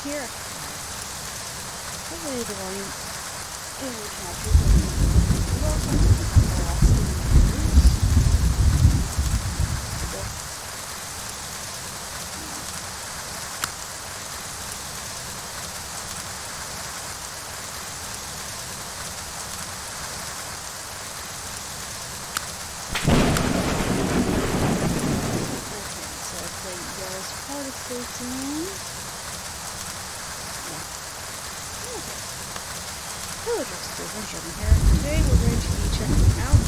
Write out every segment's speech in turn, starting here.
Here. Hopefully the volume is captured. Hello, Justice Sherman here. Today we're going to be checking out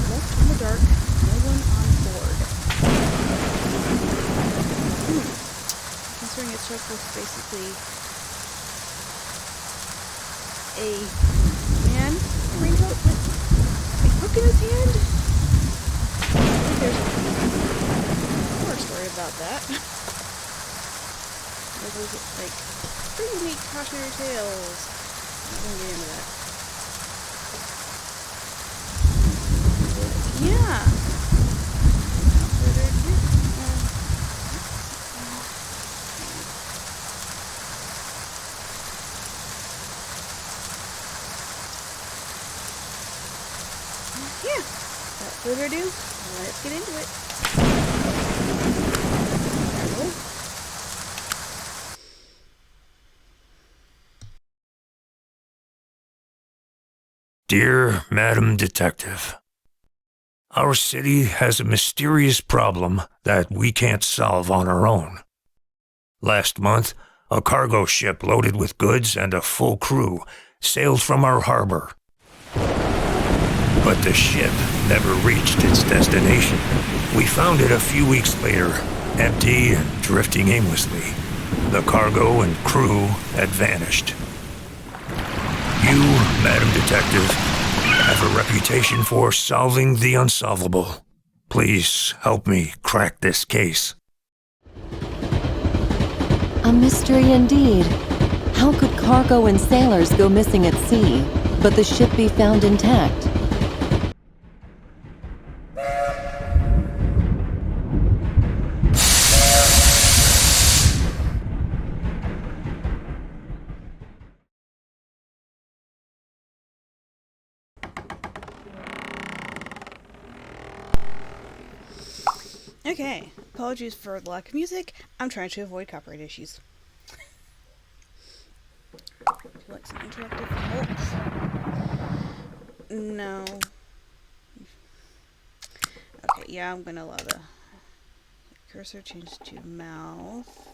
Left in the Dark, No One on Board. Considering it starts with basically a man in a raincoat with a hook in his hand. I think there's more story about that. There's like pretty neat cautionary tales. I'm gonna get into that. But yeah. Without further ado, without further ado, let's get into it. Dear Madam Detective, our city has a mysterious problem that we can't solve on our own. Last month, a cargo ship loaded with goods and a full crew sailed from our harbor. But the ship never reached its destination. We found it a few weeks later, empty and drifting aimlessly. The cargo and crew had vanished. You, Madam Detective, have a reputation for solving the unsolvable. Please help me crack this case. A mystery indeed. How could cargo and sailors go missing at sea, but the ship be found intact? Okay, apologies for the lack of music. I'm trying to avoid copyright issues. Would you like some interactive help? No. Okay, yeah, I'm gonna allow the cursor change to mouth.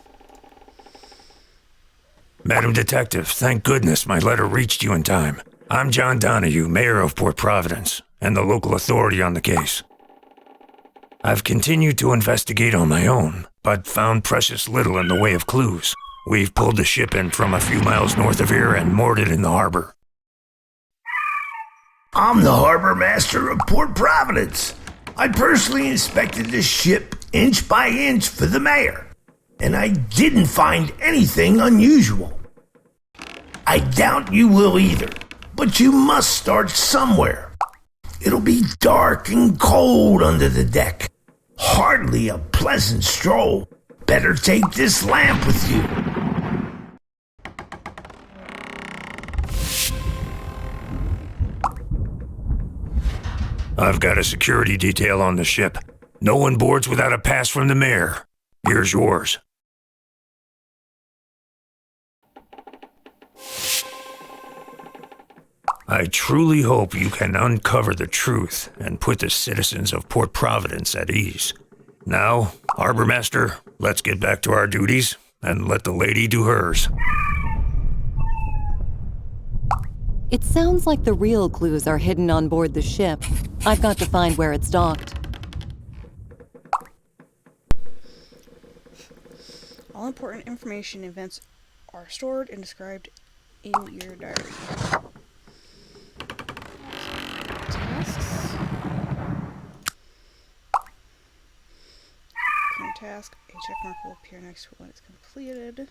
Madam Detective, thank goodness my letter reached you in time. I'm John Donahue, Mayor of Port Providence, and the local authority on the case. I've continued to investigate on my own, but found precious little in the way of clues. We've pulled the ship in from a few miles north of here and moored it in the harbor. I'm the harbor master of Port Providence. I personally inspected the ship inch by inch for the mayor, and I didn't find anything unusual. I doubt you will either, but you must start somewhere. It'll be dark and cold under the deck. Hardly a pleasant stroll. Better take this lamp with you. I've got a security detail on the ship. No one boards without a pass from the mayor. Here's yours. I truly hope you can uncover the truth and put the citizens of Port Providence at ease. Now, Harbor Master, let's get back to our duties and let the lady do hers. It sounds like the real clues are hidden on board the ship. I've got to find where it's docked. All important information and events are stored and described in your diary. task. A check mark will appear next to it when it's completed.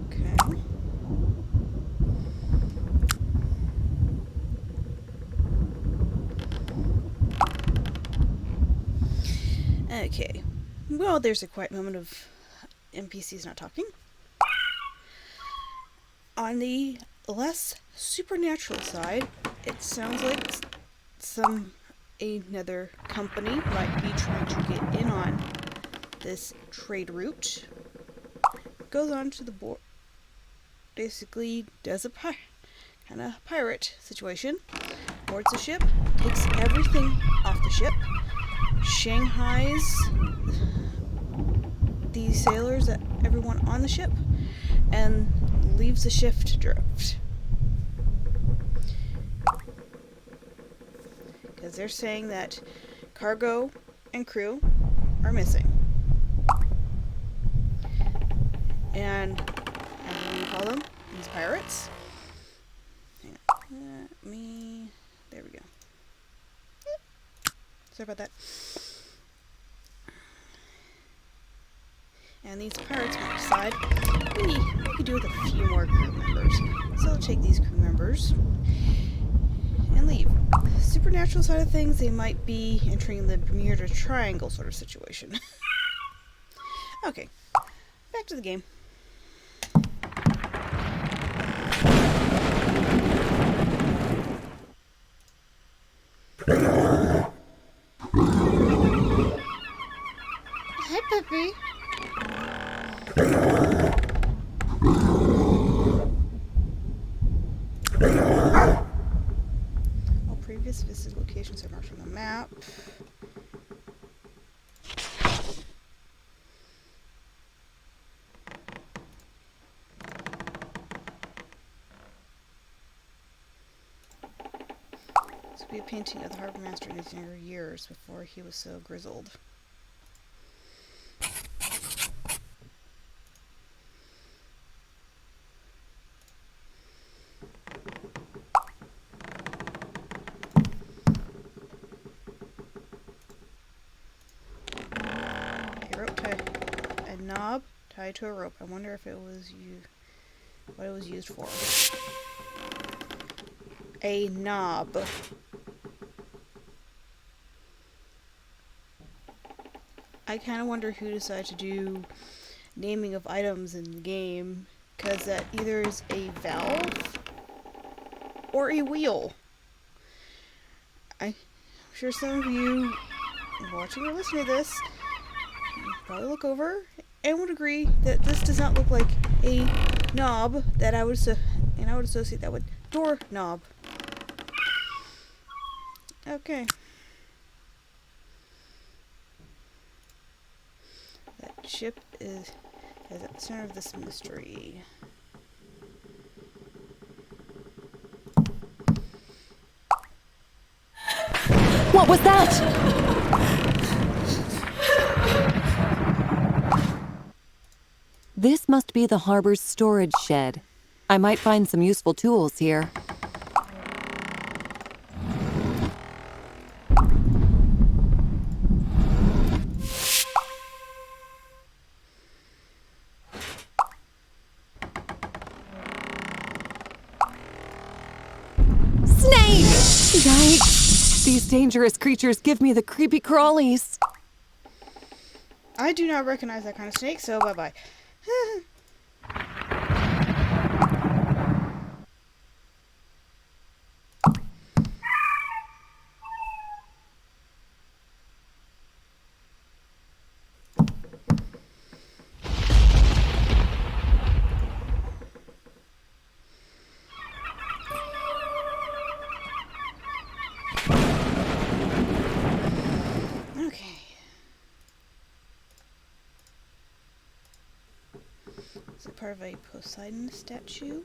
Okay. Okay. Well, there's a quiet moment of NPCs not talking. On the less supernatural side, it sounds like another company might be trying to get in on this trade route. Goes on to the board. Basically, does a kind of pirate situation. Boards the ship, takes everything off the ship, shanghais the sailors, everyone on the ship, and leaves the ship to drift. Because they're saying that cargo and crew are missing. And how do we call them? These pirates. Hang on. There we go. Sorry about that. And these pirates might decide we could do with a few more crew members. So they'll take these crew members and leave. Supernatural side of things, they might be entering the Bermuda Triangle sort of situation. Okay, back to the game. Hi, puppy. All previous visited locations are marked on the map. This will be a painting of the harbor master in his younger years before he was so grizzled. Knob tied to a rope. I wonder if it was what it was used for. A knob. I kind of wonder who decided to do naming of items in the game, because that either is a valve or a wheel. I'm sure some of you watching or listening to this probably look over and would agree that this does not look like a knob that I would associate that with door knob. Okay. That ship is at the center of this mystery. What was that? This must be the harbor's storage shed. I might find some useful tools here. Snake! Yikes! These dangerous creatures give me the creepy crawlies. I do not recognize that kind of snake, so bye-bye. Is it part of a Poseidon statue?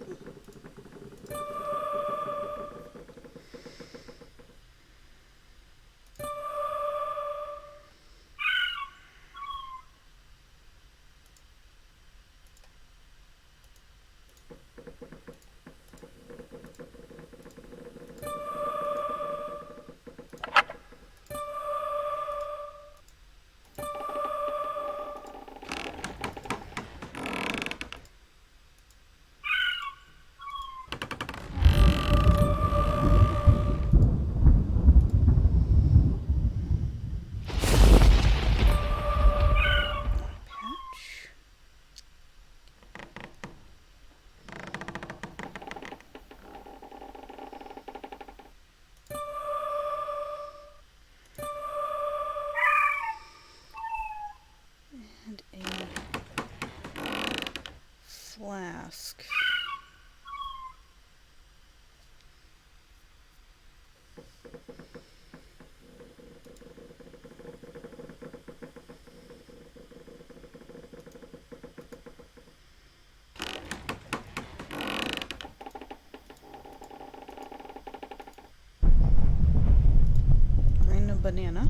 banana.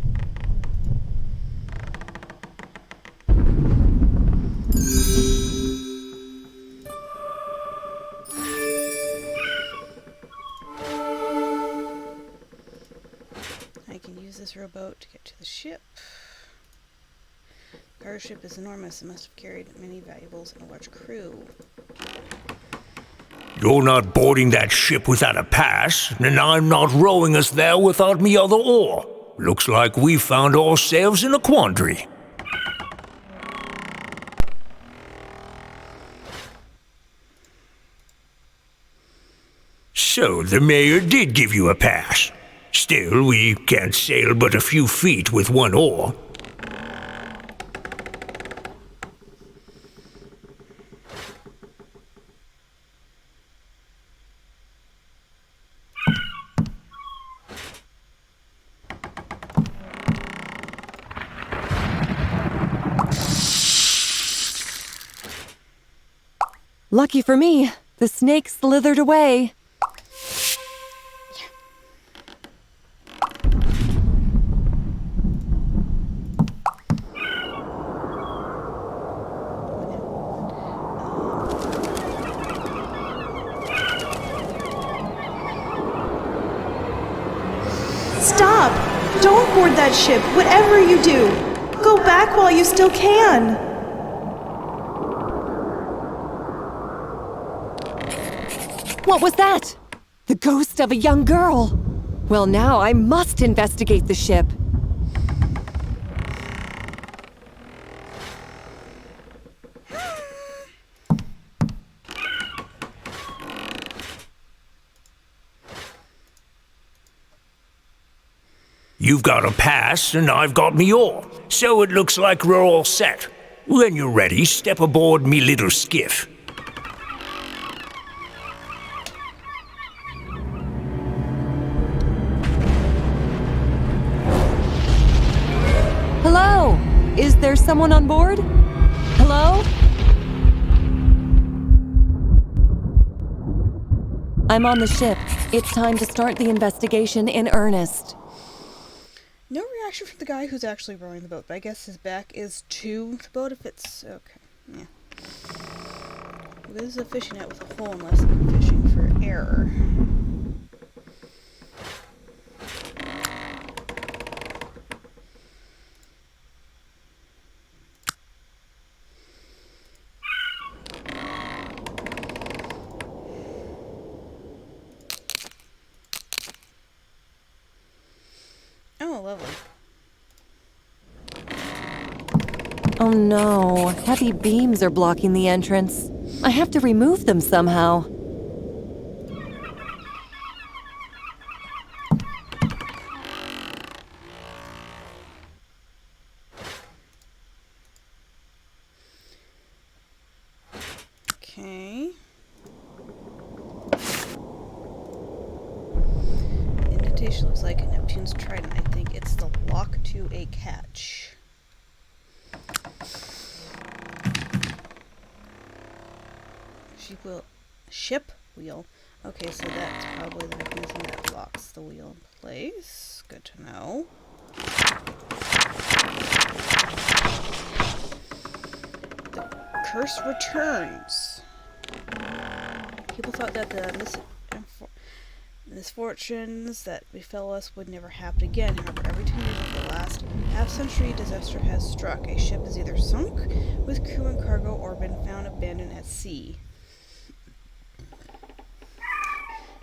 I can use this rowboat to get to the ship. Our ship is enormous and must have carried many valuables and a large crew. You're not boarding that ship without a pass, and I'm not rowing us there without me other oar. Looks like we found ourselves in a quandary. So the mayor did give you a pass. Still, we can't sail but a few feet with one oar. Lucky for me, the snake slithered away. Stop! Don't board that ship, whatever you do! Go back while you still can! What was that? The ghost of a young girl. Well, now I must investigate the ship. You've got a pass, and I've got me oar, so it looks like we're all set. When you're ready, step aboard me little skiff. Hello? Is there someone on board? Hello? I'm on the ship. It's time to start the investigation in earnest. No reaction from the guy who's actually rowing the boat, but I guess his back is to the boat if it's... okay. Yeah. Well, this is a fishing net with a hole unless I'm fishing for error. Oh, lovely. Oh no, heavy beams are blocking the entrance. I have to remove them somehow. Okay. The indentation looks like Neptune's trident. I think it's the lock to a catch. Ship wheel. Okay, so that's probably the mechanism that locks the wheel in place. Good to know. The curse returns. People thought that the misfortunes that befell us would never happen again. However, every 10 years of the last half-century, disaster has struck. A ship is either sunk with crew and cargo or been found abandoned at sea.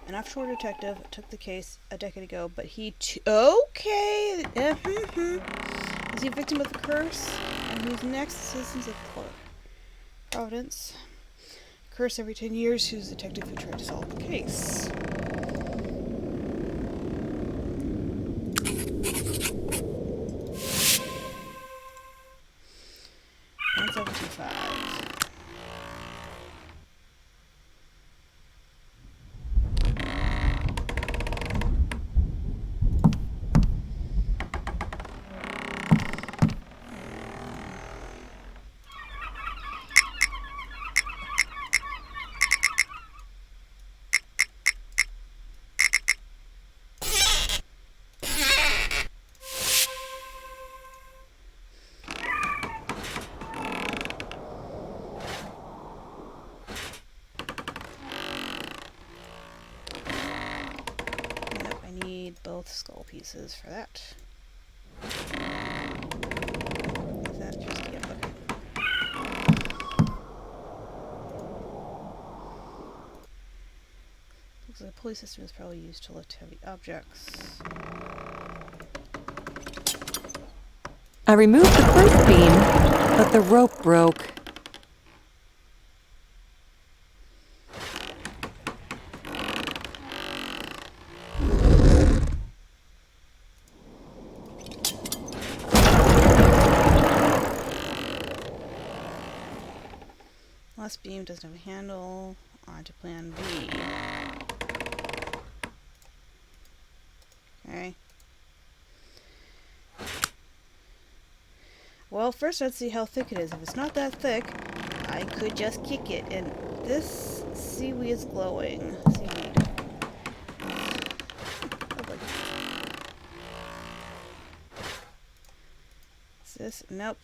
An offshore detective took the case a decade ago, but he okay. Is he a victim of the curse? And who's next? Citizens of Providence. Curse every 10 years. Who's the detective who tried to solve the case? both skull pieces for that. Is that just, yeah, okay. Looks like the pulley system is probably used to lift heavy objects. I removed the first beam, but the rope broke. Last beam doesn't have a handle. On to plan B. Okay. Well, first let's see how thick it is. If it's not that thick, I could just kick it. And this seaweed is glowing. Seaweed. Lovely. Is this? Nope.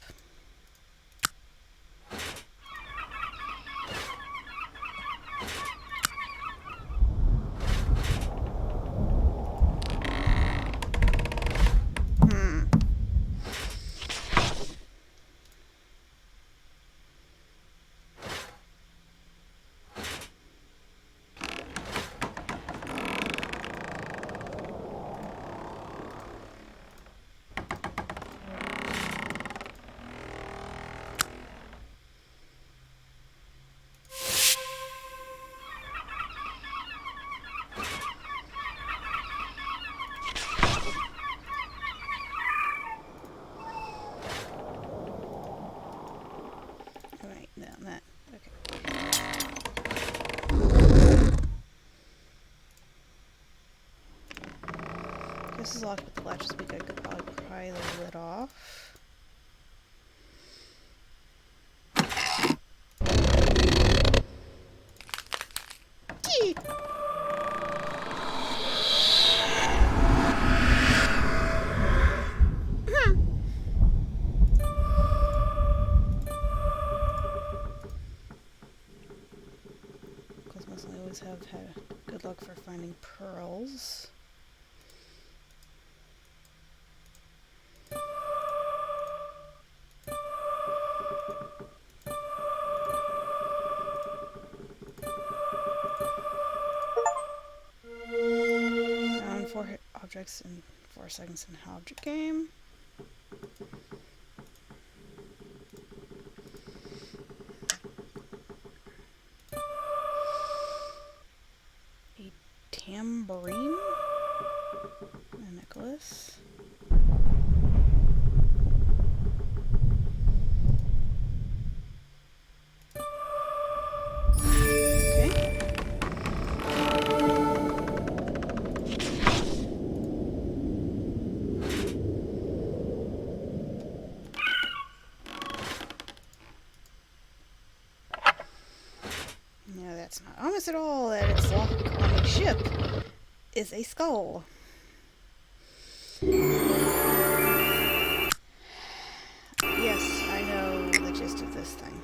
Right, now that. Okay. This is locked with the latch this week. I could probably pry the lid off. Gee! I always have had good luck for finding pearls. Found 4 objects in 4 seconds in the object game. Tambourine? A necklace. Okay. No, that's not ominous at all that it's locked on a ship. Is a skull. Yes, I know the gist of this thing.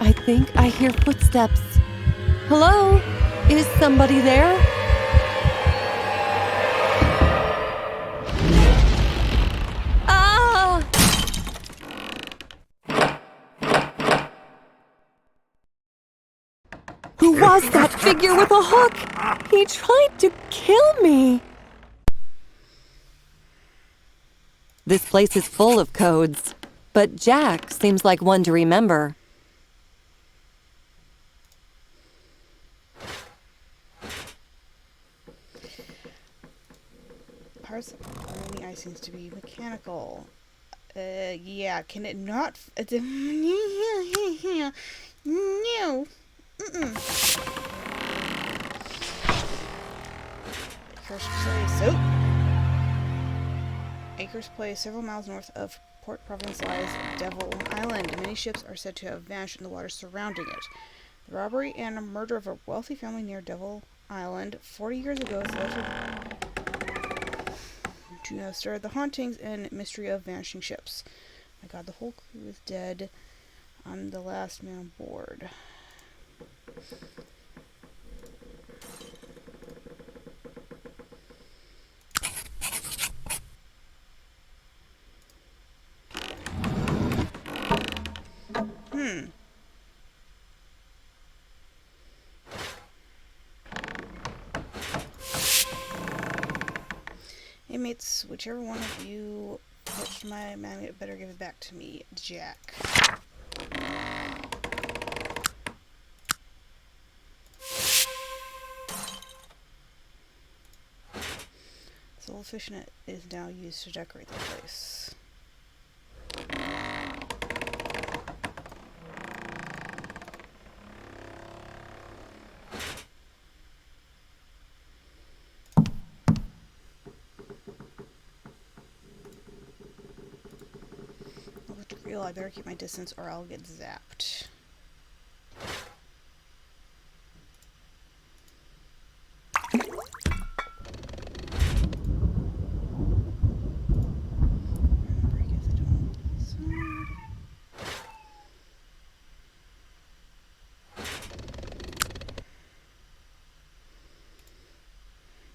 I think I hear footsteps. Hello? Is somebody there? Ah! Who was that figure with a hook? He tried to kill me. This place is full of codes, but Jack seems like one to remember. Parts of the ice seems to be mechanical. Yeah, can it not? No. Acres Place, several miles north of Port Providence, lies Devil Island. Many ships are said to have vanished in the waters surrounding it. The robbery and murder of a wealthy family near Devil Island 40 years ago to have started the hauntings and mystery of vanishing ships. My god, the whole crew is dead. I'm the last man aboard. Inmates, whichever one of you touched my magnet better give it back to me, Jack. This old fish net is now used to decorate the place. I better keep my distance or I'll get zapped.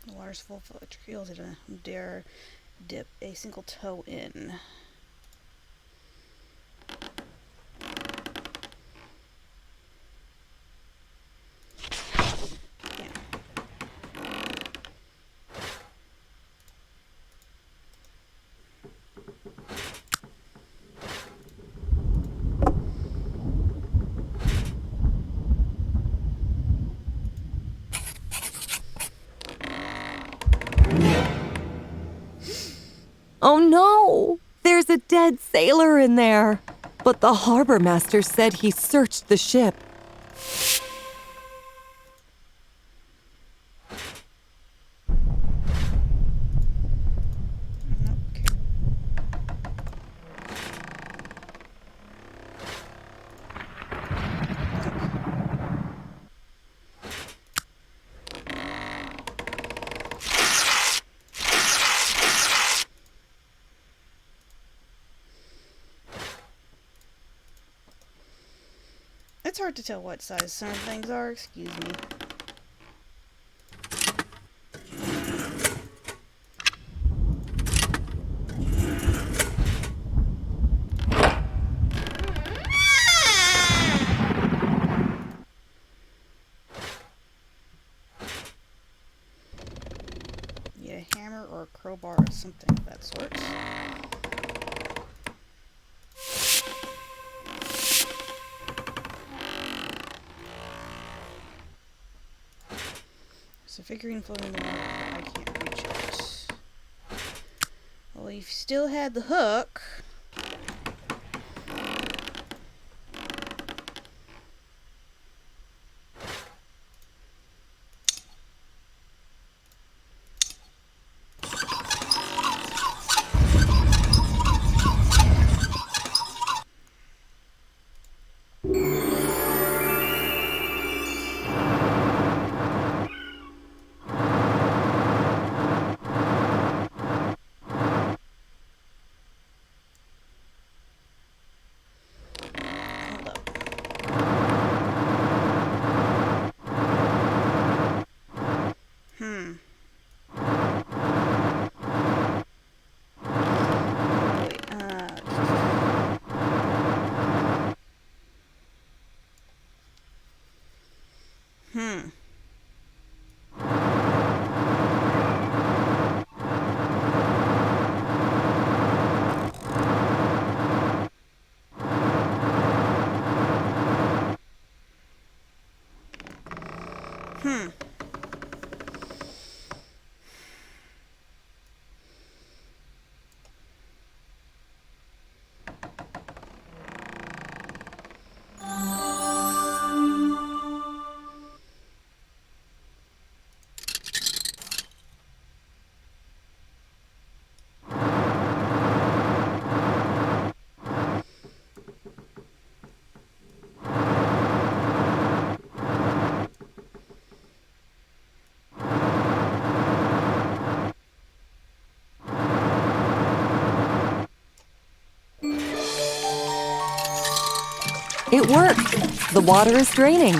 The water's full of electric eels. I don't dare dip a single toe in. Oh no! There's a dead sailor in there! But the harbor master said he searched the ship. It's hard to tell what size some things are, excuse me. Need a hammer or a crowbar or something of that sort. There's a figurine floating in the water, but I can't reach it. Well, if you still had the hook. It worked. The water is draining.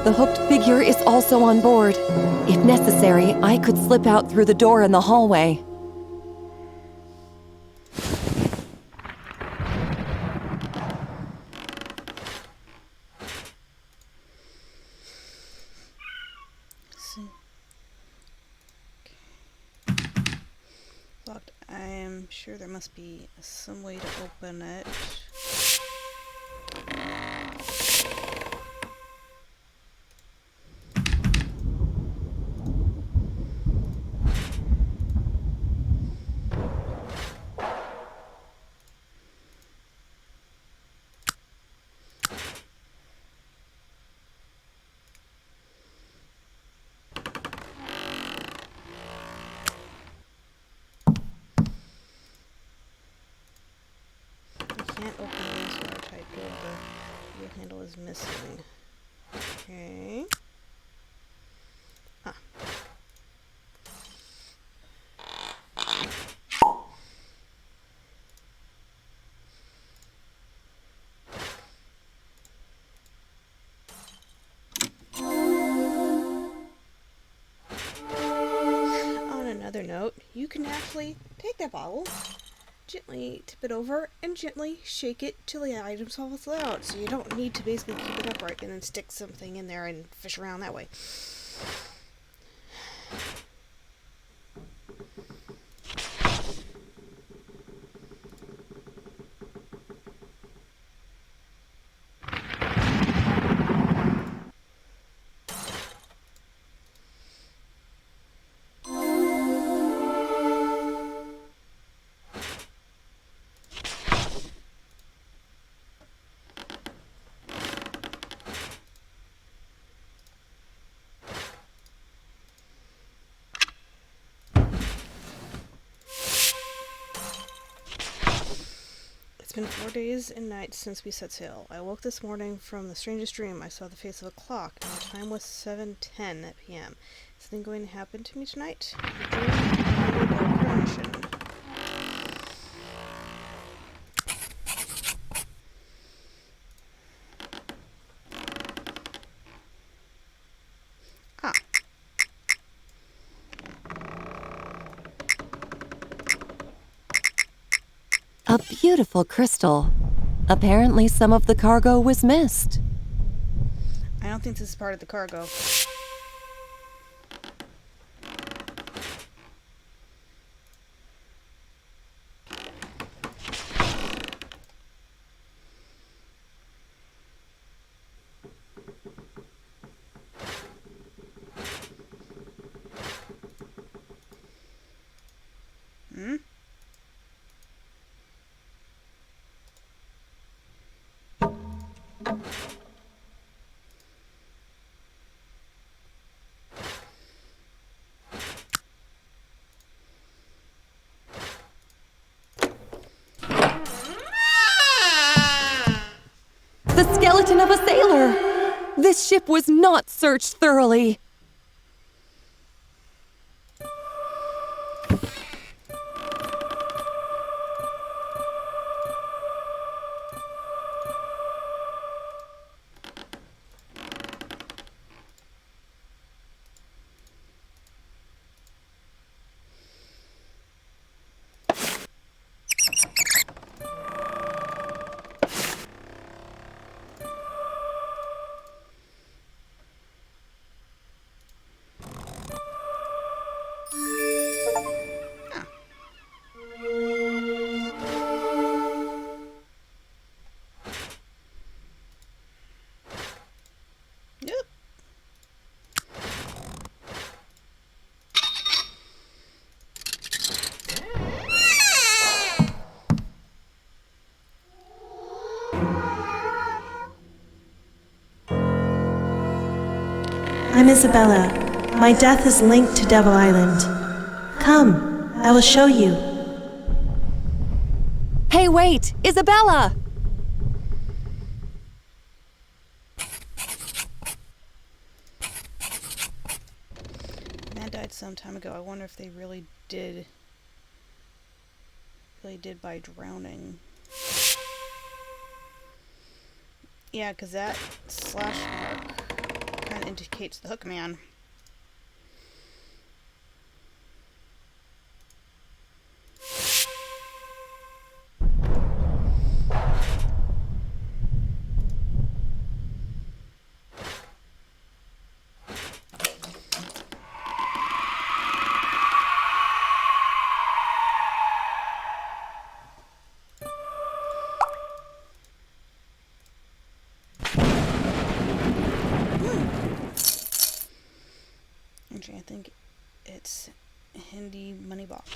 The hooked figure is also on board. If necessary, I could slip out through the door in the hallway. See. Locked. I am sure there must be some way to open it. Can't open this watertight door. The wheel handle is missing. Okay. Ah. On another note, you can actually take that bottle, gently tip it over, and gently shake it till the items fall out. So you don't need to basically keep it upright and then stick something in there and fish around that way. It's been 4 days and nights since we set sail. I woke this morning from the strangest dream. I saw the face of a clock, and the time was 7:10 p.m. Is something going to happen to me tonight? The dream needed no permission. Ah. A beautiful crystal. Apparently some of the cargo was missed. I don't think this is part of the cargo. Hmm? The skeleton of a sailor! This ship was not searched thoroughly. I'm Isabella. My death is linked to Devil Island. Come, I will show you. Hey, wait! Isabella! Man died some time ago. I wonder if they really did by drowning. Yeah, because that slash mark kind of indicates the hook man. Actually, I think it's a Hindi money box.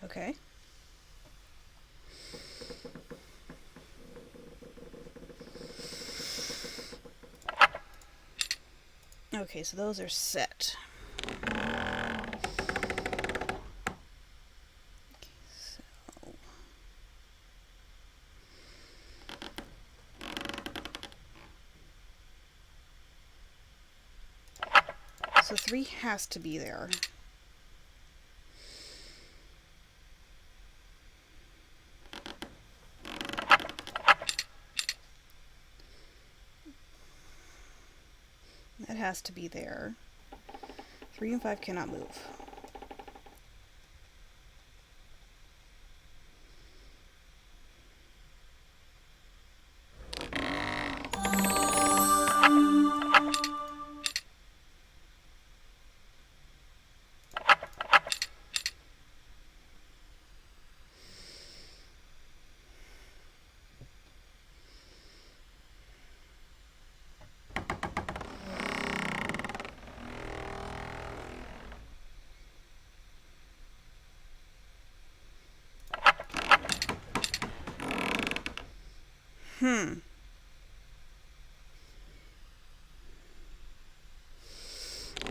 Okay. Okay, so those are set. So 3 has to be there. That has to be there. 3 and 5 cannot move.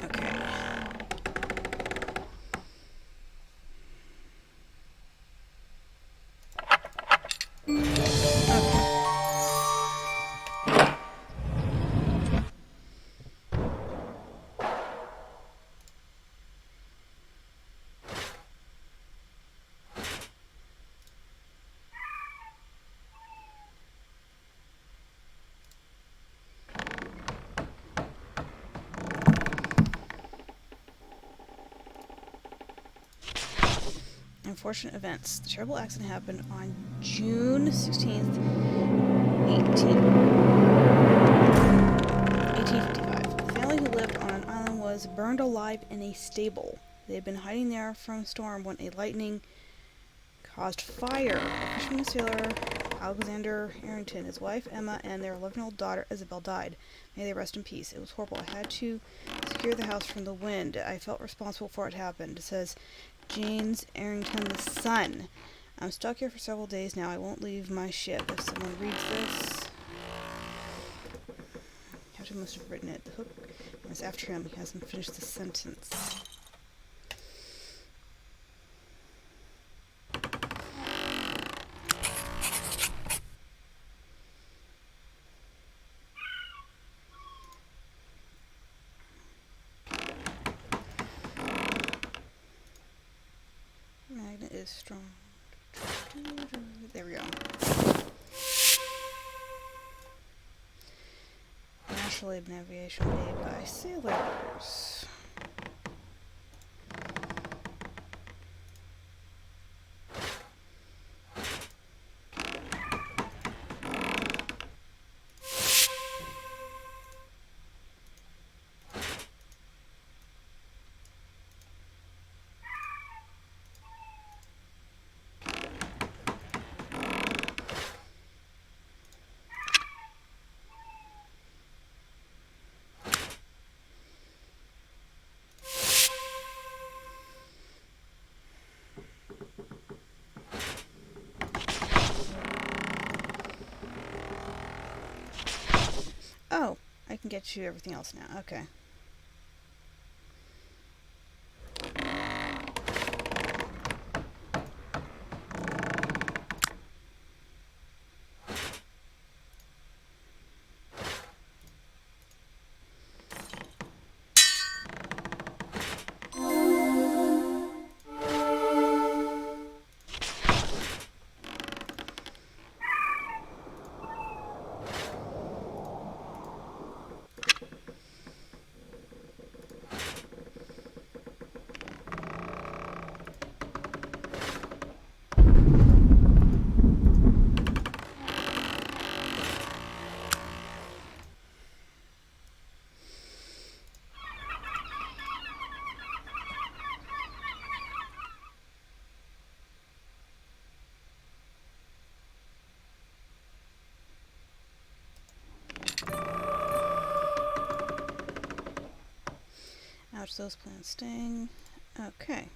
Okay. Unfortunate events. The terrible accident happened on June 16th, 1855. The family who lived on an island was burned alive in a stable. They had been hiding there from a storm when a lightning caused fire. A fisherman sailor, Alexander Harrington, his wife Emma, and their 11-year-old daughter Isabel died. May they rest in peace. It was horrible. I had to secure the house from the wind. I felt responsible for what happened. It says James Arrington the son. I'm stuck here for several days now. I won't leave my ship. If someone reads this, Captain must have written it. The hook is after him. He hasn't finished the sentence. Magnet is strong. There we go. National Aid navigation made by sailors. Oh, I can get you everything else now. Okay. Ouch, those plants sting. Okay.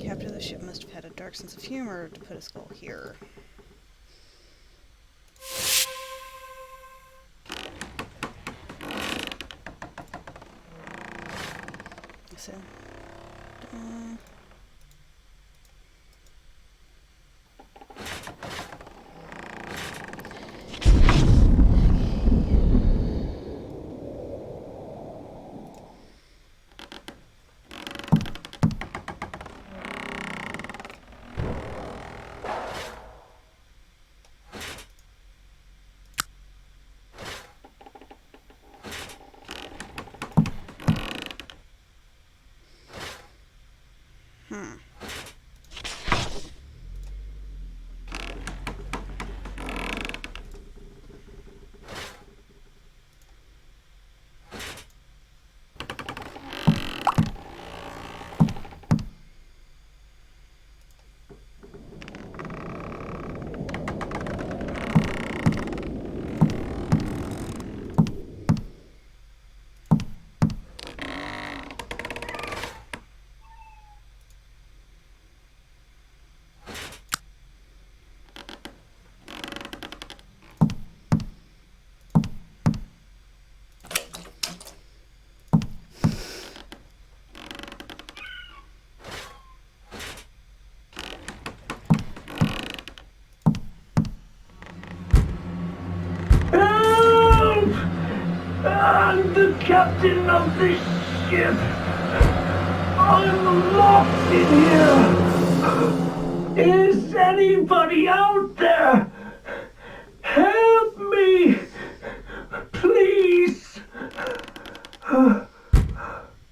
Captain of the ship must have had a dark sense of humor to put a skull here. So, I'm the captain of this ship. I'm lost in here. Is anybody out there? Help me! Please!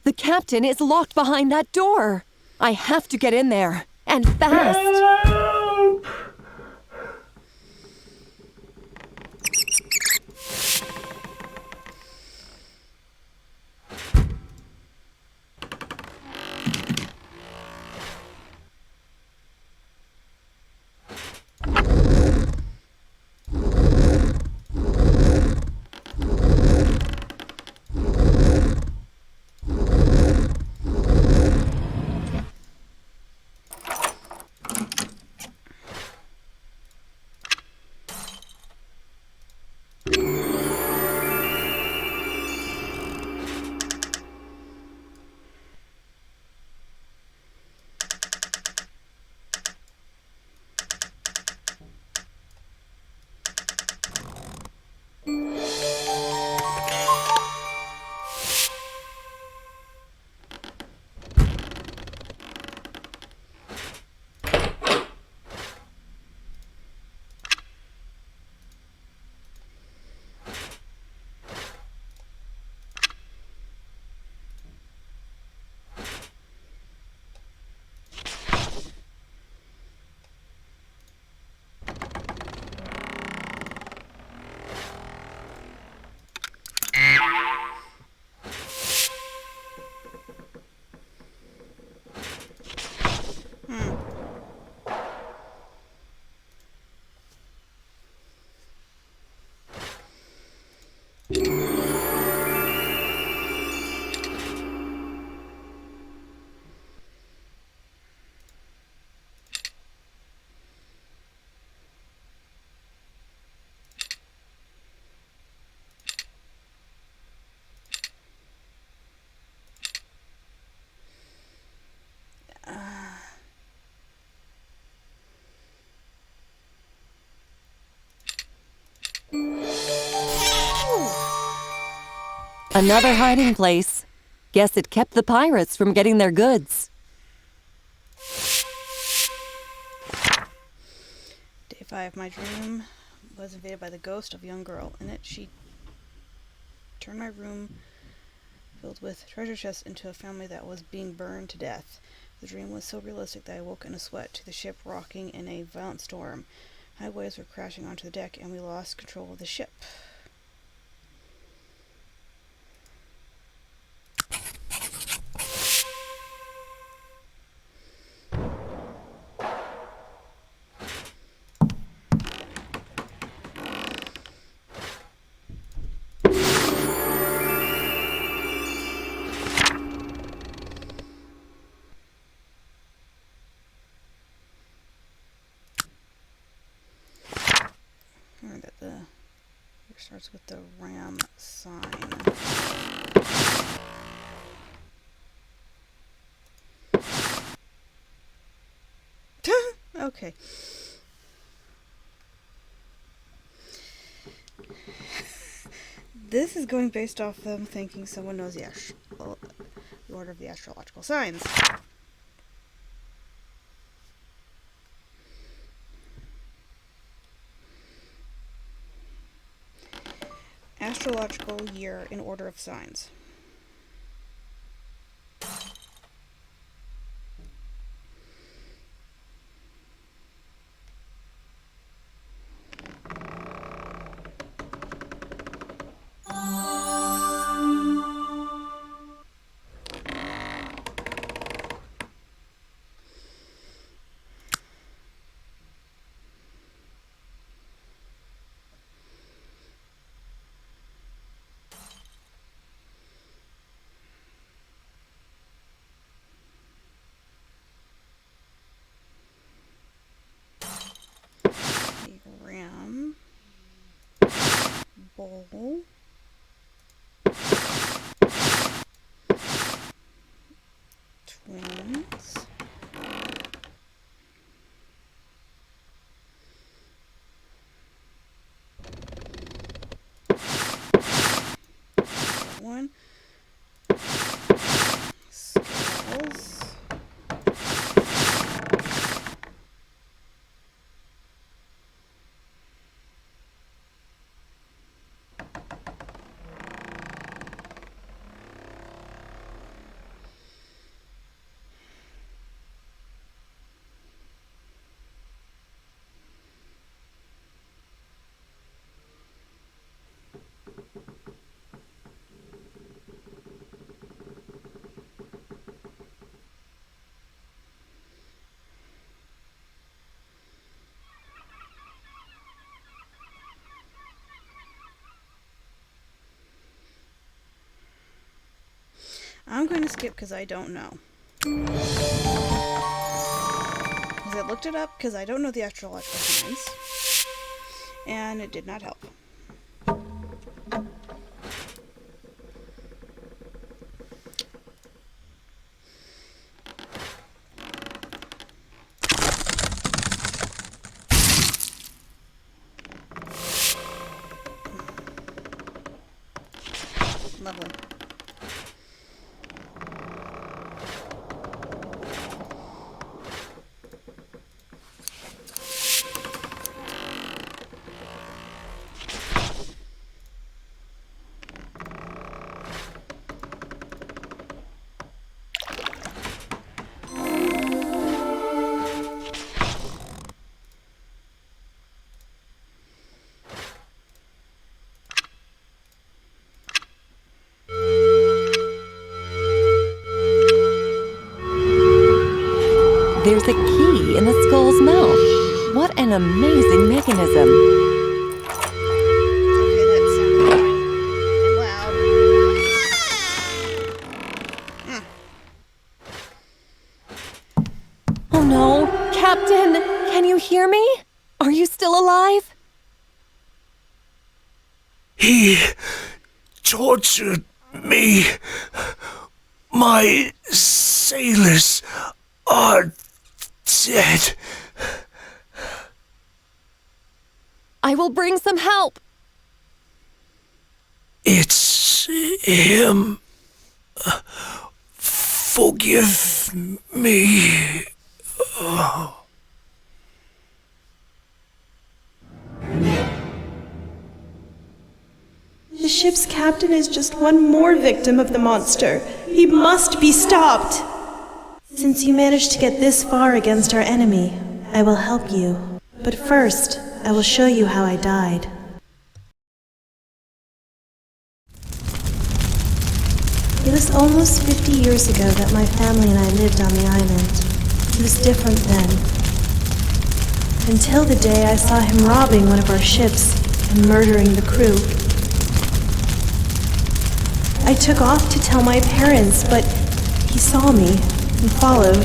The captain is locked behind that door. I have to get in there, and fast. Help! Another hiding place. Guess it kept the pirates from getting their goods. Day 5. My dream was invaded by the ghost of a young girl. In it, she turned my room filled with treasure chests into a family that was being burned to death. The dream was so realistic that I woke in a sweat to the ship rocking in a violent storm. High waves were crashing onto the deck, and we lost control of the ship. Remember that the it starts with the ram sign. Okay. This is going based off them thinking someone knows the order of the astrological signs. Astrological year in order of signs. Ram, bowl, twins, one, scales, gonna skip because I don't know. Because I looked it up because I don't know the astrological signs. And it did not help. Lovely. There's a key in the skull's mouth. What an amazing mechanism. Okay, that sounded fine and loud. Oh no, Captain, can you hear me? Are you still alive? He tortured me. My sailors are dead. I will bring some help. It's him. Forgive me. The ship's captain is just one more victim of the monster. He must be stopped. Since you managed to get this far against our enemy, I will help you. But first, I will show you how I died. It was almost 50 years ago that my family and I lived on the island. It was different then. Until the day I saw him robbing one of our ships and murdering the crew. I took off to tell my parents, but he saw me and followed.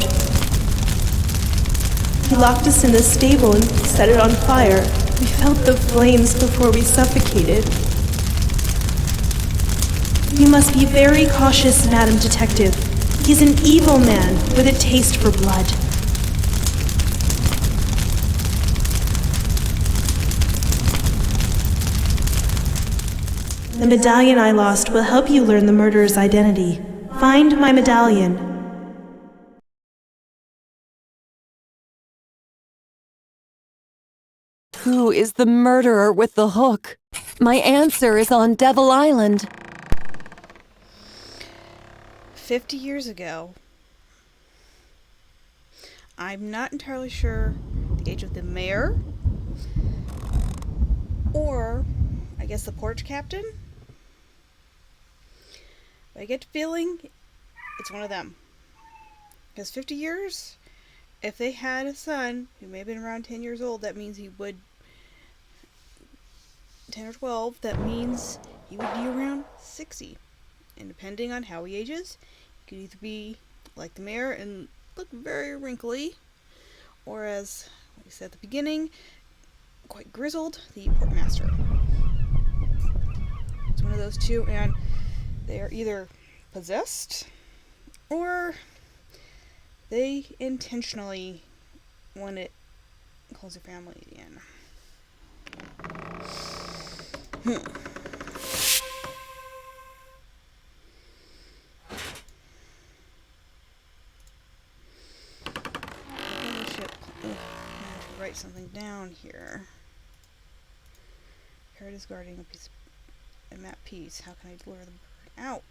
He locked us in the stable and set it on fire. We felt the flames before we suffocated. You must be very cautious, Madam Detective. He's an evil man with a taste for blood. The medallion I lost will help you learn the murderer's identity. Find my medallion. Who is the murderer with the hook? My answer is on Devil Island. 50 years ago. I'm not entirely sure the age of the mayor. Or, I guess, the porch captain. But I get the feeling it's one of them. Because 50 years, if they had a son who may have been around 10 years old, that means he would... 10 or 12, that means he would be around 60. And depending on how he ages, he could either be like the mayor and look very wrinkly, or as we said at the beginning, quite grizzled, the portmaster. It's one of those two, and they are either possessed or they intentionally want to close their family in. Write something down here. Parrot is guarding a piece of a map piece. How can I lure the bird out?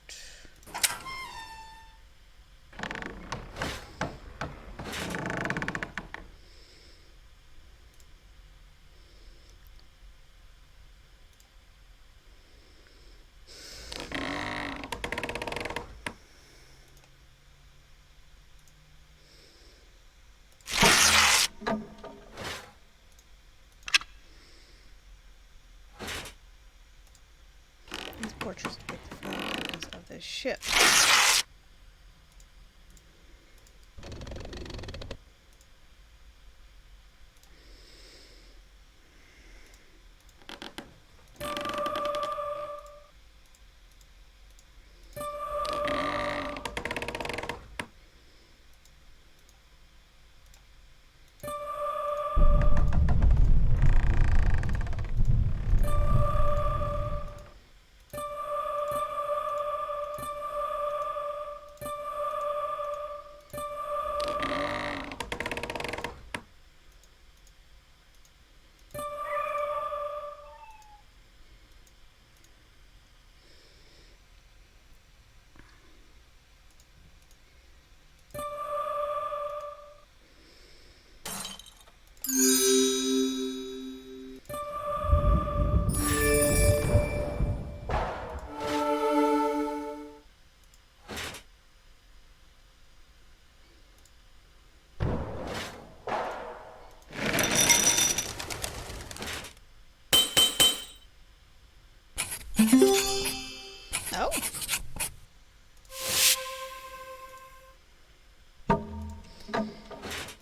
These portraits depict the former captains of the ship.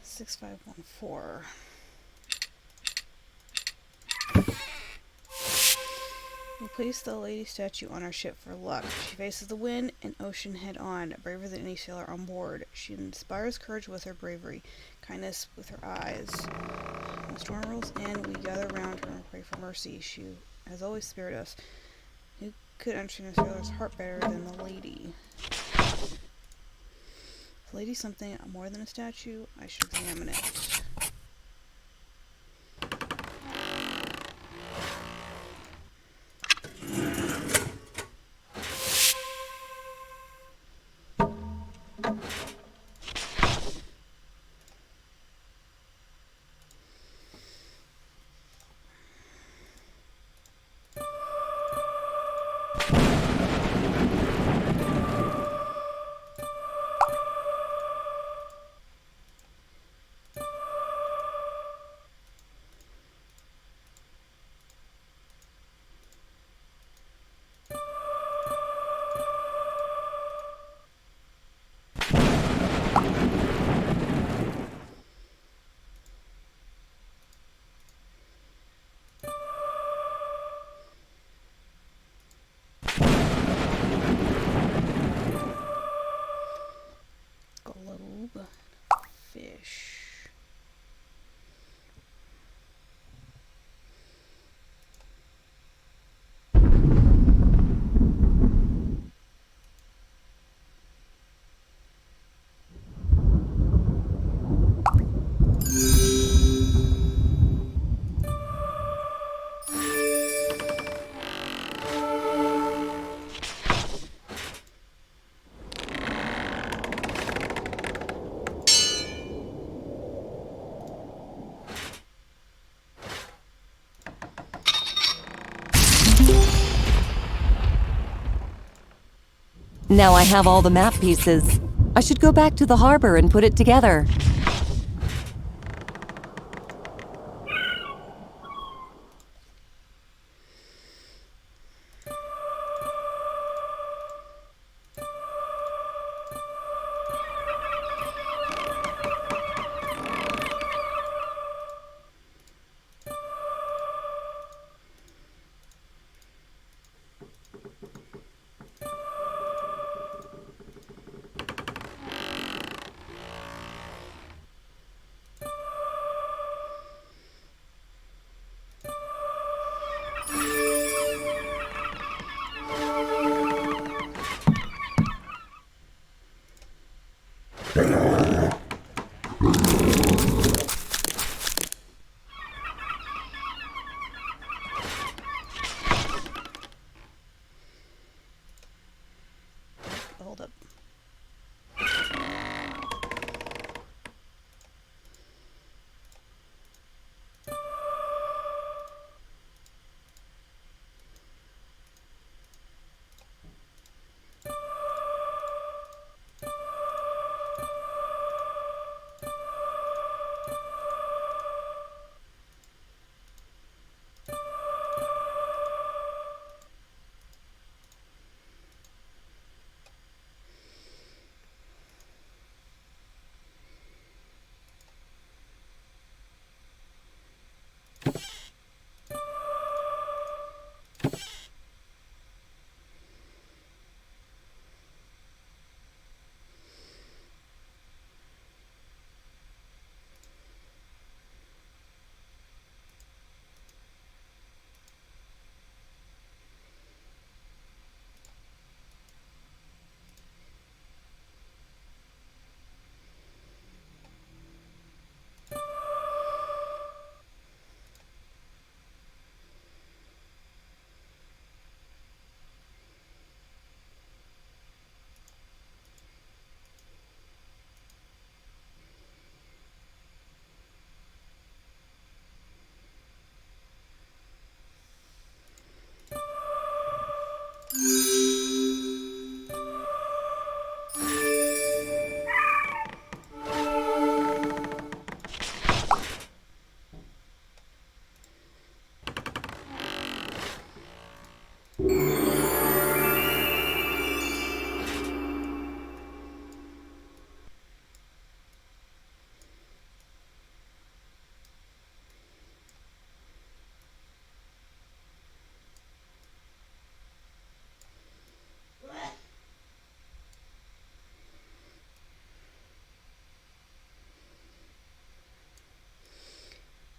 6514. We place the lady statue on our ship for luck. She faces the wind and ocean head on, braver than any sailor on board. She inspires courage with her bravery, kindness with her eyes. When the storm rolls in, we gather round her and pray for mercy. She has always spared us. Who could understand a sailor's heart better than the lady? Is the lady something more than a statue? I should examine it. Globe. Fish. Now I have all the map pieces. I should go back to the harbor and put it together.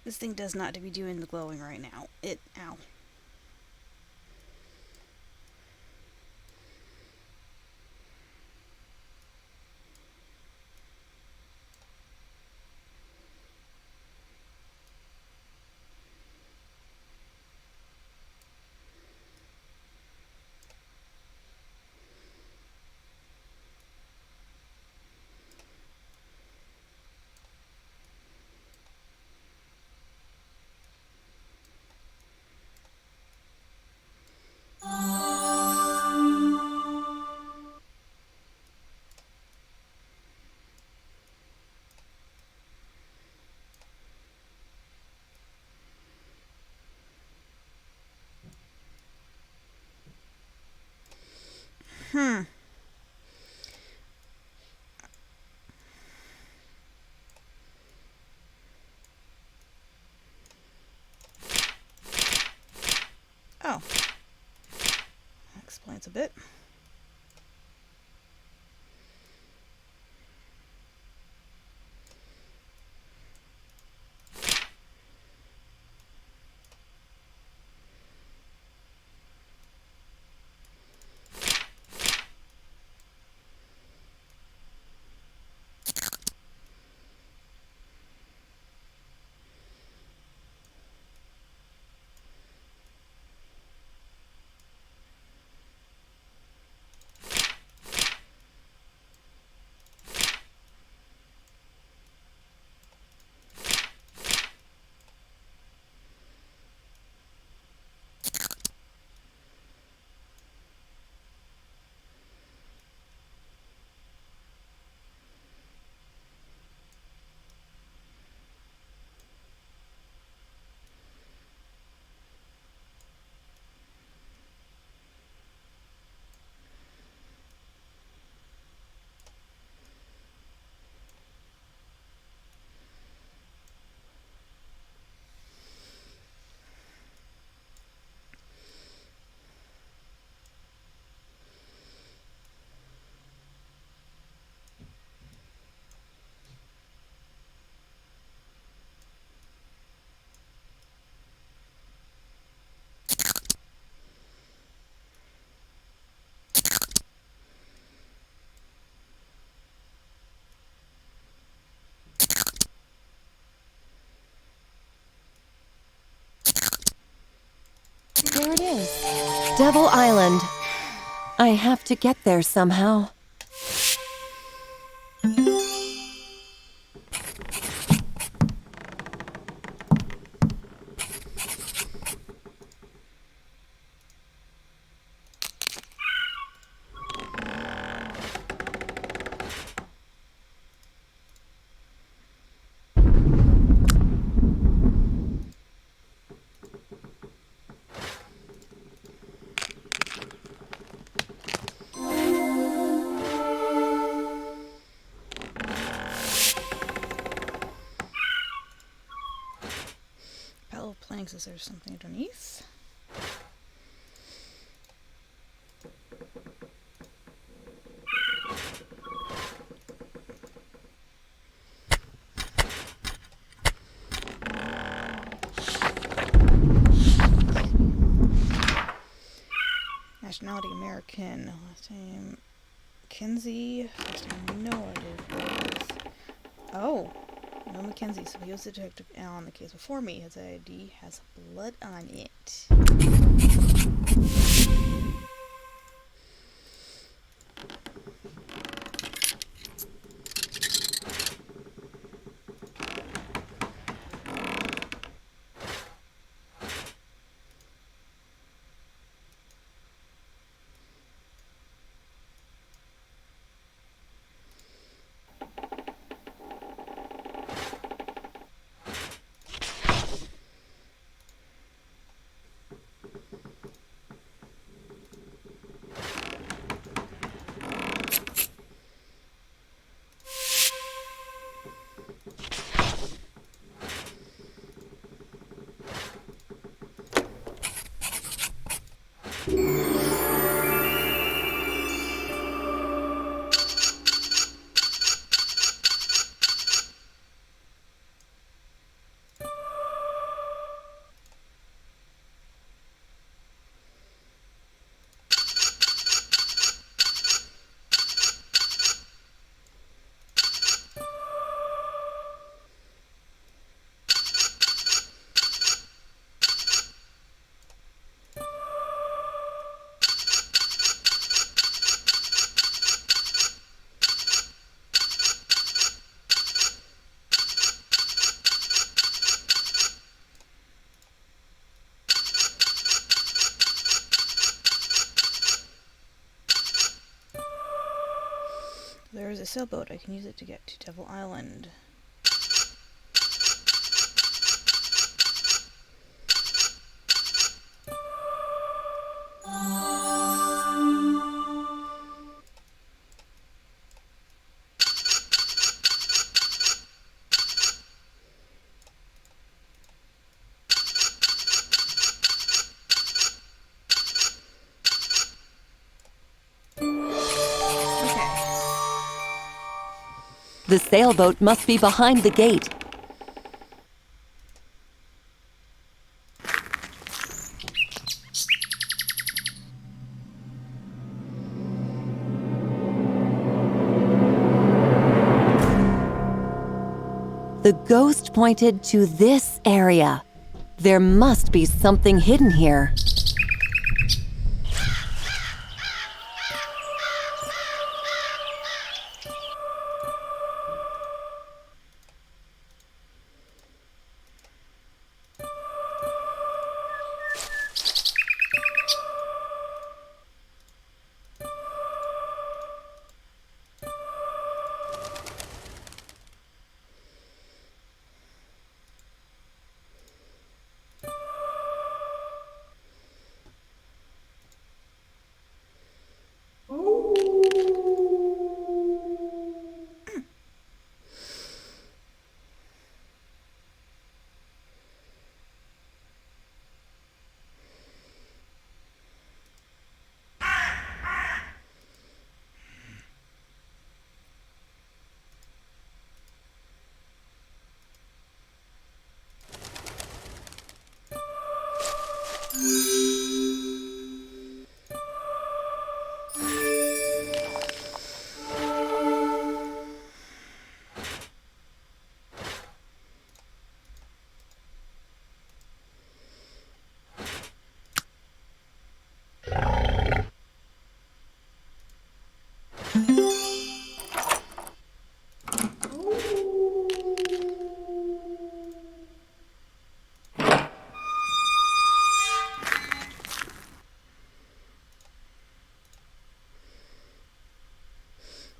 This thing does not to be doing the glowing right now. Ow. Hmm. Oh. That explains a bit. There it is. Devil Island. I have to get there somehow. Pile of planks. Is there something underneath? Nationality American. Last name Kinsey. First name no idea who it is. Oh, no Mackenzie. So he was the detective on the case before me. His ID has blood on it. a sailboat. I can use it to get to Devil Island. The sailboat must be behind the gate. The ghost pointed to this area. There must be something hidden here.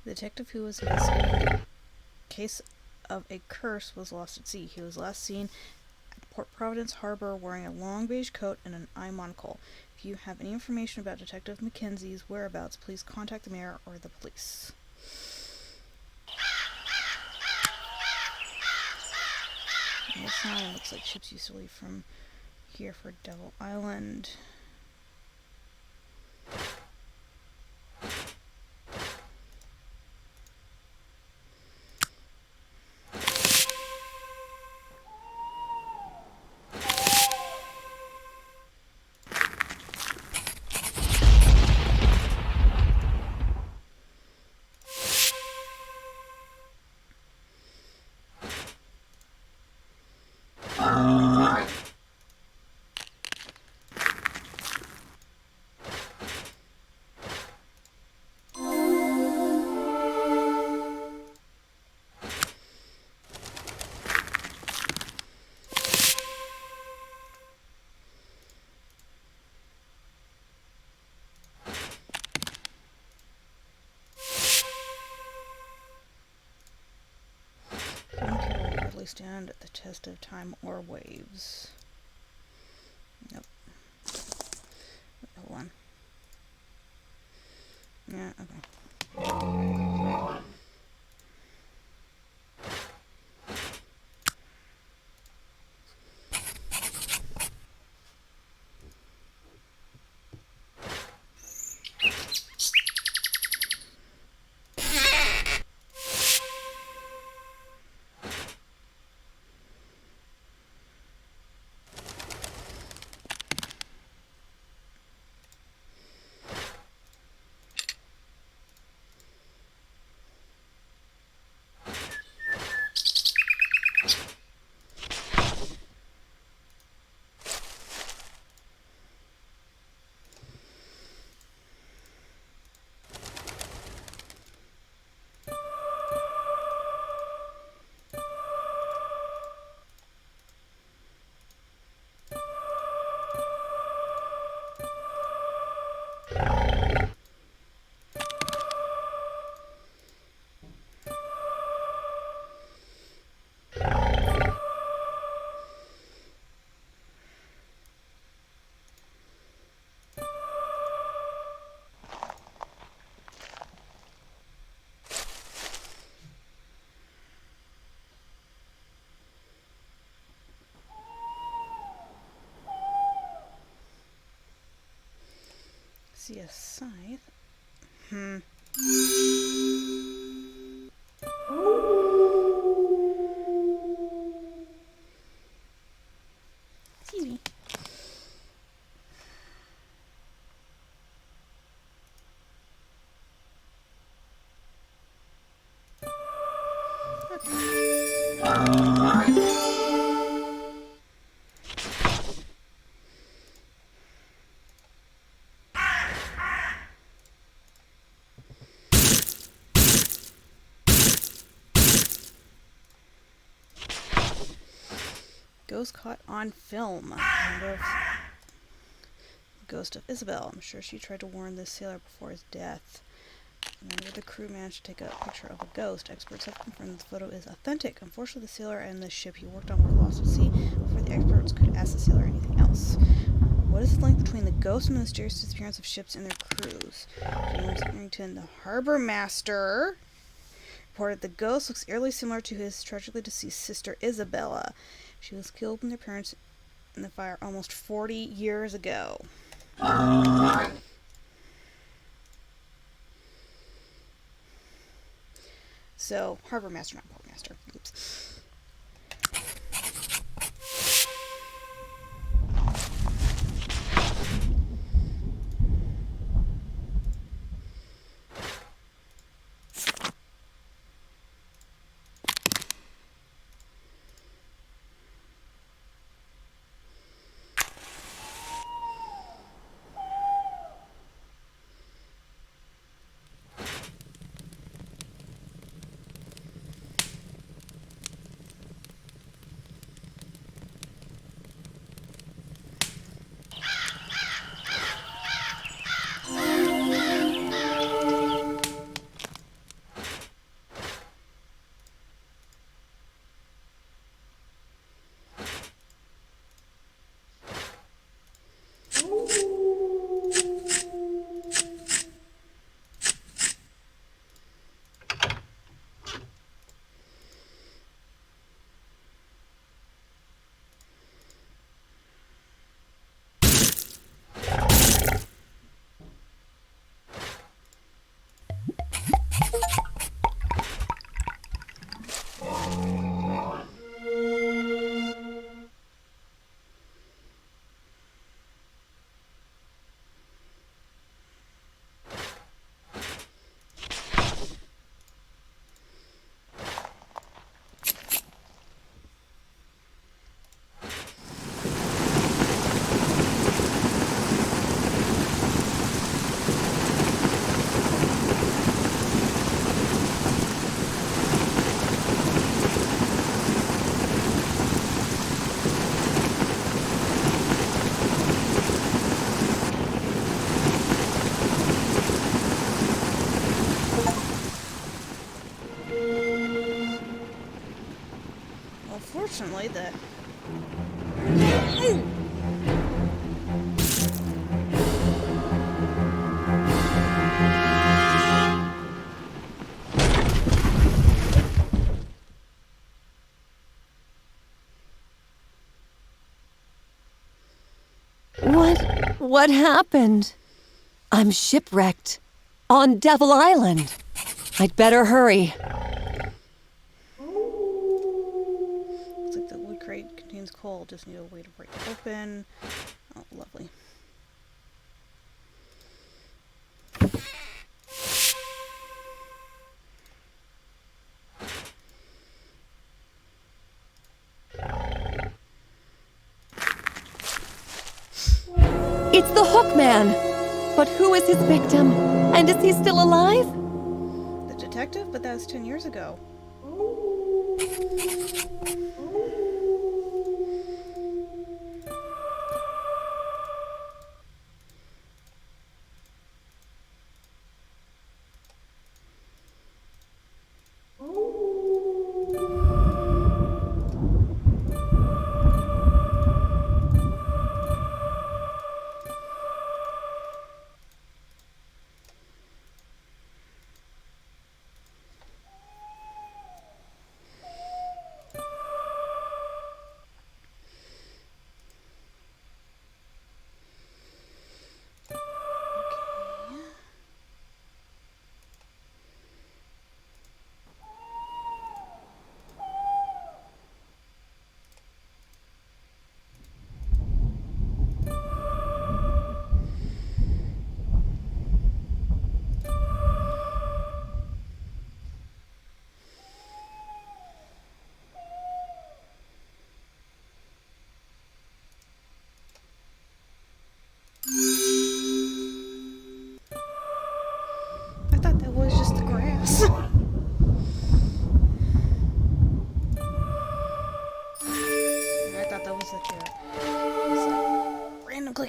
The detective who was investigating the case of a curse was lost at sea. He was last seen at Port Providence Harbor wearing a long beige coat and an eye monocle. If you have any information about Detective Mackenzie's whereabouts, please contact the mayor or the police. And this sign looks like ships used to leave from here for Devil Island. Stand at the test of time or waves. Nope. Wait, hold on. Yeah, okay. a scythe. Hmm. Excuse me. Ghost caught on film. Ghost of Isabel. I'm sure she tried to warn this sailor before his death. Whenever the crew managed to take a picture of a ghost, experts have confirmed the photo is authentic. Unfortunately, the sailor and the ship he worked on were lost at sea before the experts could ask the sailor anything else. What is the link between the ghost and the mysterious disappearance of ships and their crews? James Harrington, the harbor master, reported the ghost looks eerily similar to his tragically deceased sister Isabella. She was killed in their parents in the fire almost 40 years ago. So, harbor master, not port master. Oops. Unfortunately, the... What happened? I'm shipwrecked. On Devil Island. I'd better hurry. Looks like the wood crate contains coal. Just need a way to break it open. Oh, lovely. It's the Hook Man! But who is his victim? And is he still alive? The detective? But that was 10 years ago.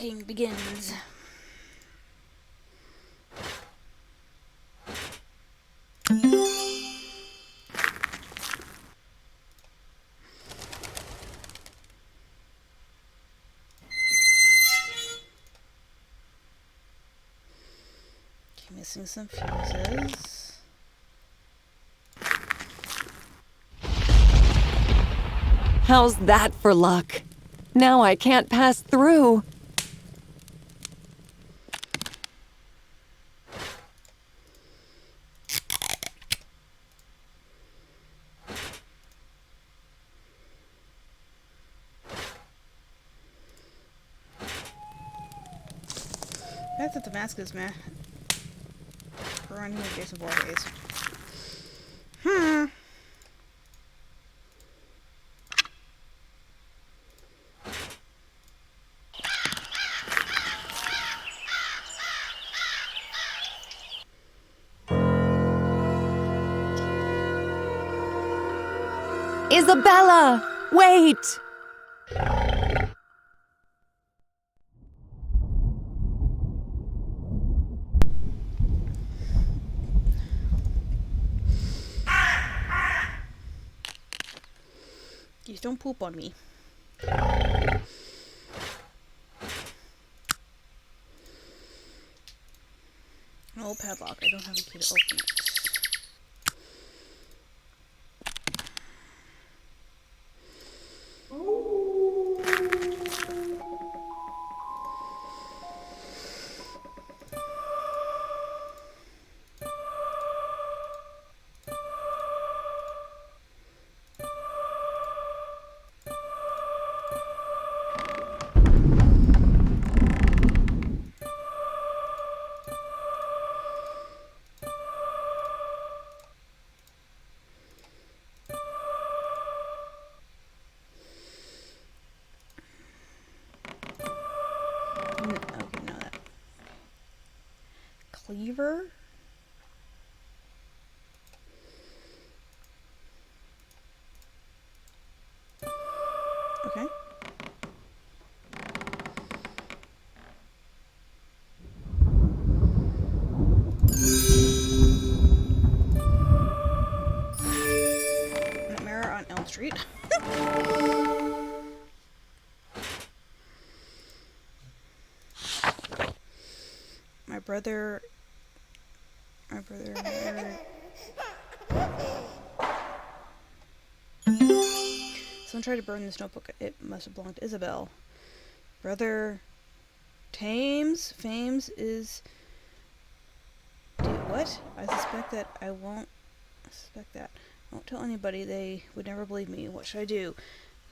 digging begins. Okay, missing some fuses. How's that for luck? Now I can't pass through. I thought the mask is meh. We're on here with Jason Voorhees. Isabella! Wait! Please don't poop on me. Oh, padlock. I don't have a key to open it. Okay, no, that. Cleaver? Okay. Nightmare on Elm Street. My brother. Someone tried to burn this notebook. It must have belonged to Isabel. Brother Fames is. Dude, what? I suspect that I won't. I won't tell anybody. They would never believe me. What should I do?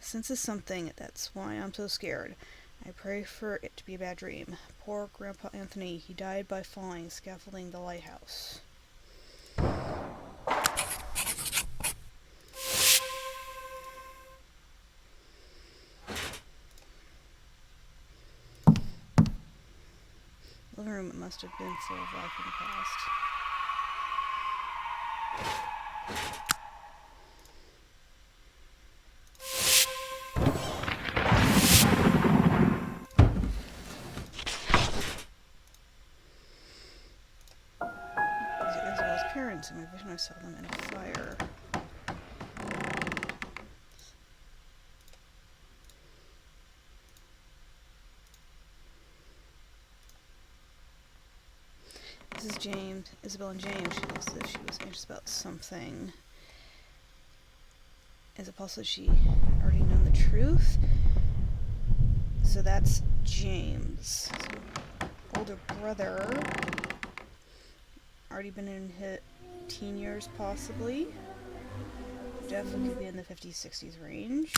Since it's something, that's why I'm so scared. I pray for it to be a bad dream. Poor Grandpa Anthony. He died by falling, scaffolding the lighthouse. Living room, it must have been full of life in the past. These are Isabel's parents. In my vision, I saw them in a fire. This is James, Isabel and James. She looks as if she was anxious about something. Is it possible she already known the truth? So that's James. So older brother. Already been in his teen years, possibly. Definitely could be in the 50s, 60s range.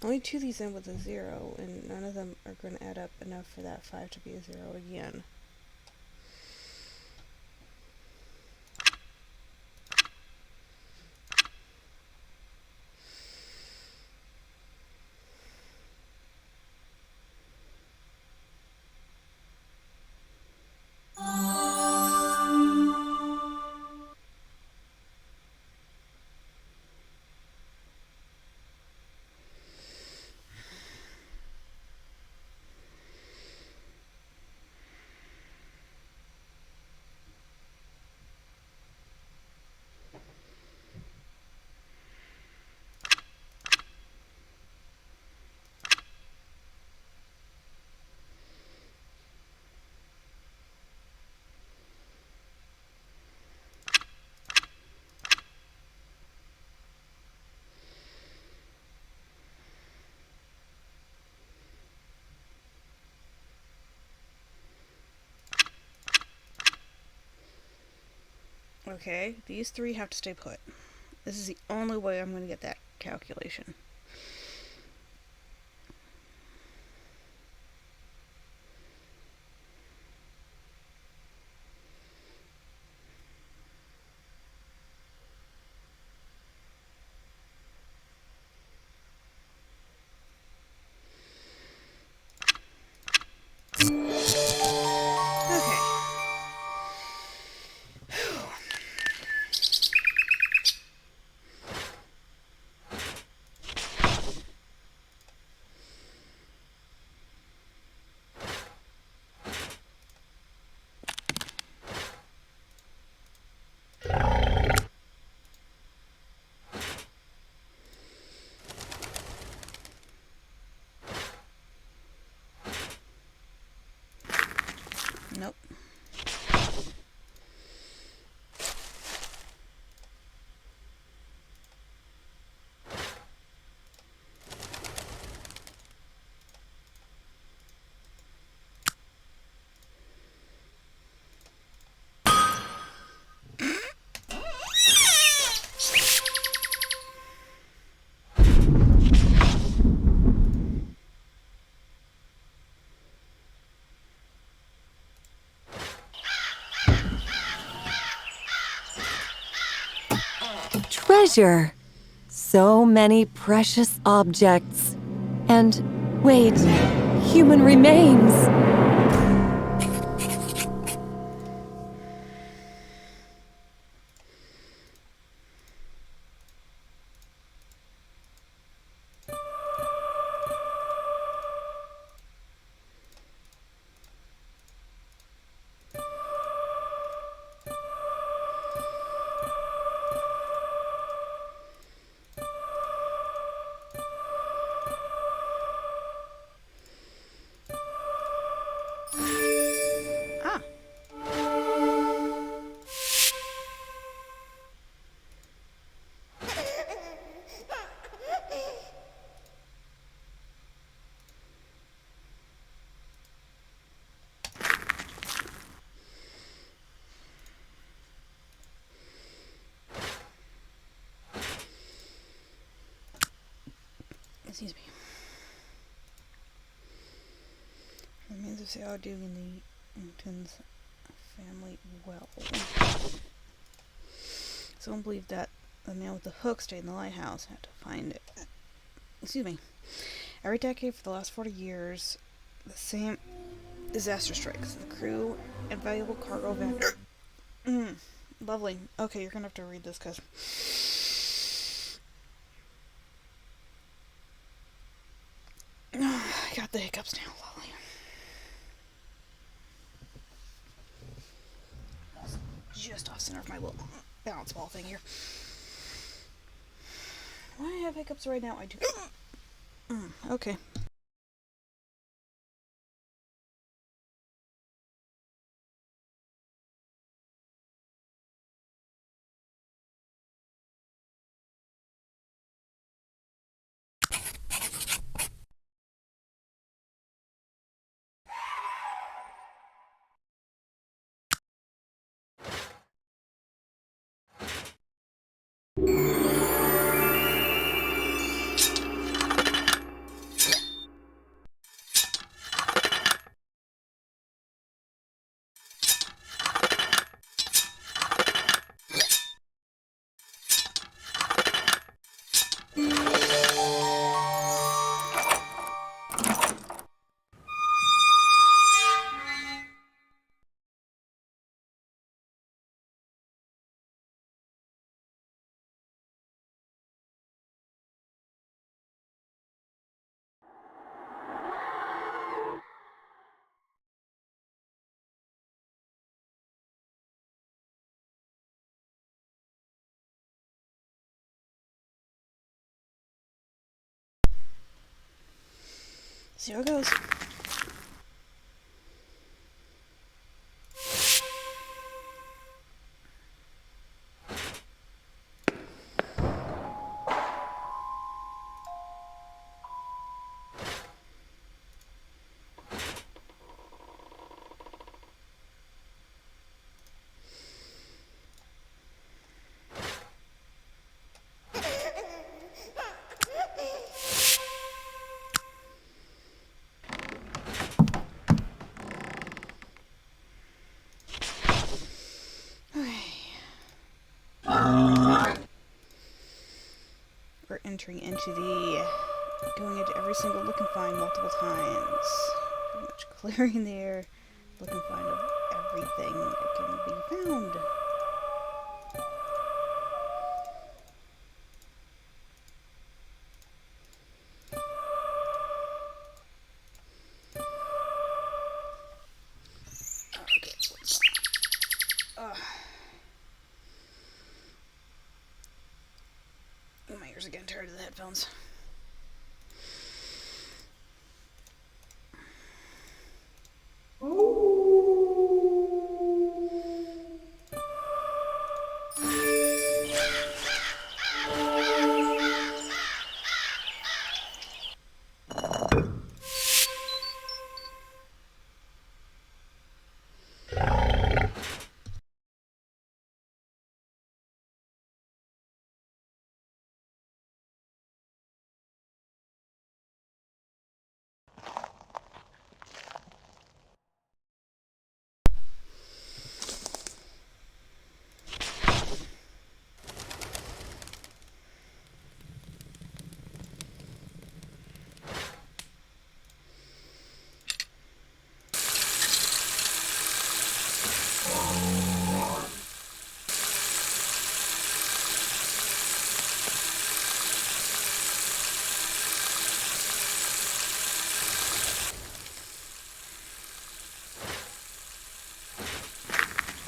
Only two of these end with a 0, and none of them are going to add up enough for that 5 to be a 0 again. Okay, these three have to stay put. This is the only way I'm going to get that calculation. Okay. Nope. Treasure! So many precious objects. And wait, human remains! Ah. Excuse me. Remains of Sao doing the Ington's family well. Someone believed that the man with the hook stayed in the lighthouse. I had to find it. Excuse me. Every decade for the last 40 years, the same disaster strikes. The crew and valuable cargo van. Lovely. Okay, you're gonna have to read this because I got the hiccups now. Lovely. Just off center of my little balance ball thing here. Why I have hiccups right now? I do. Okay. See how it goes. We're entering into the going into every single look and find multiple times. Pretty much clearing the air, look and find of everything that can be found. Okay, what's my ears are getting tired of the headphones.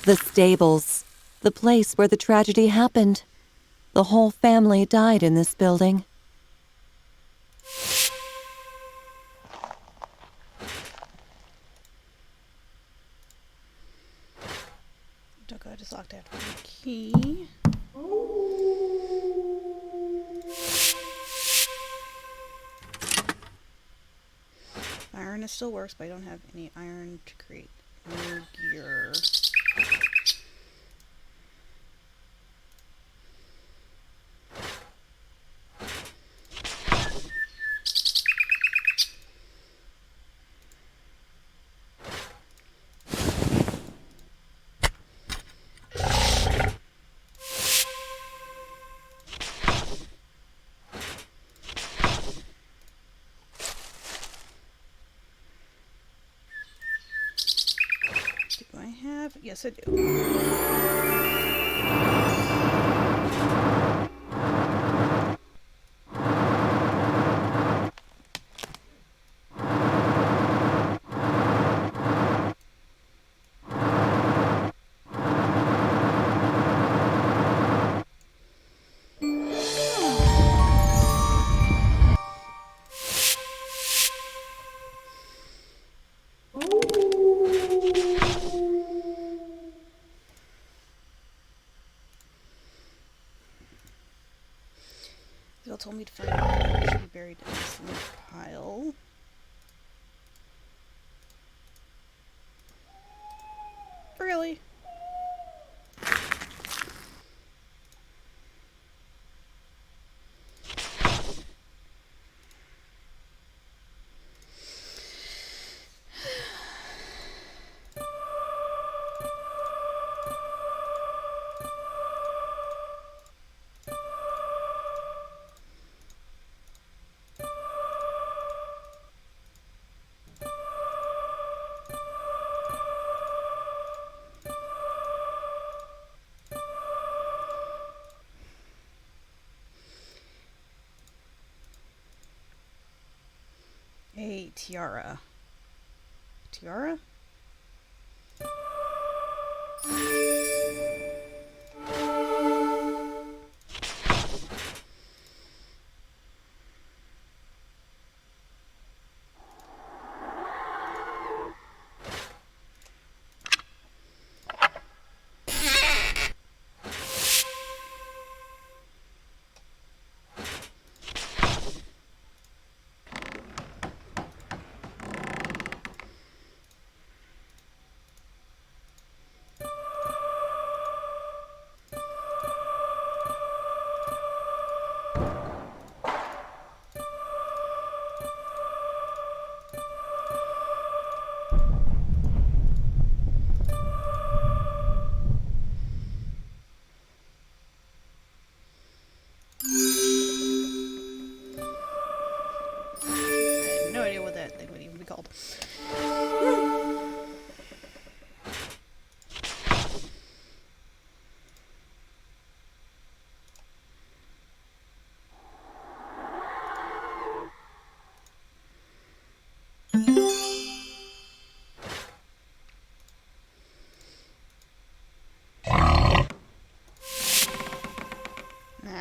The stables. The place where the tragedy happened. The whole family died in this building. Don't go, I just locked after the key. Iron still works, but I don't have any iron to create new gear. Do I have? Yes, I do. Bill told me to find out. It should be buried in this leaf pile. Really? A tiara. Tiara?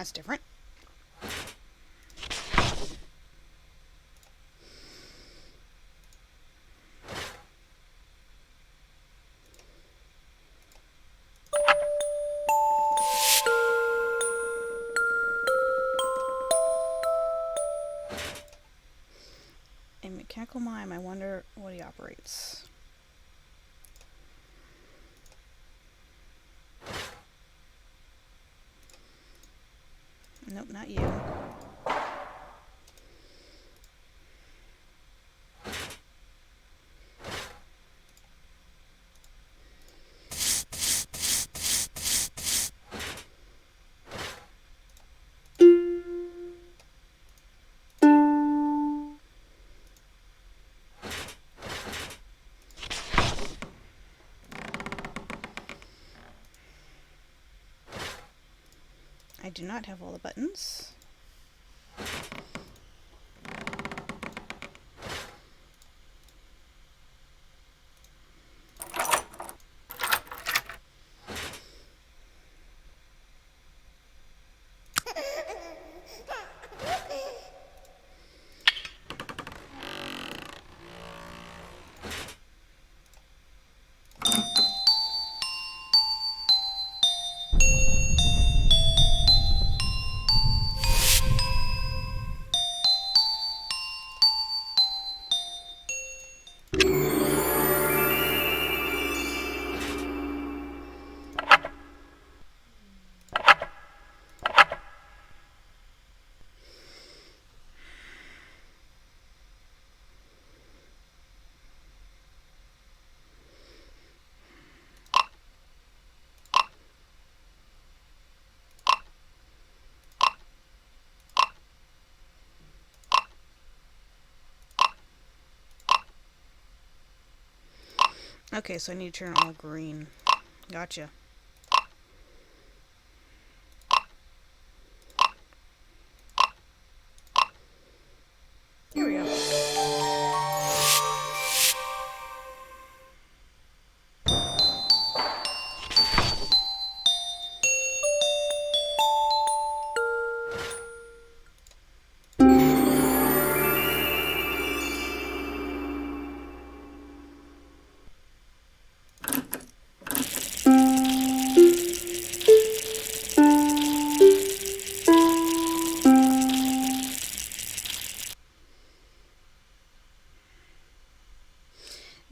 That's different. A mechanical mime. I wonder what he operates. Nope, not you. I do not have all the buttons. Okay, so I need to turn all green. Gotcha. Here we go.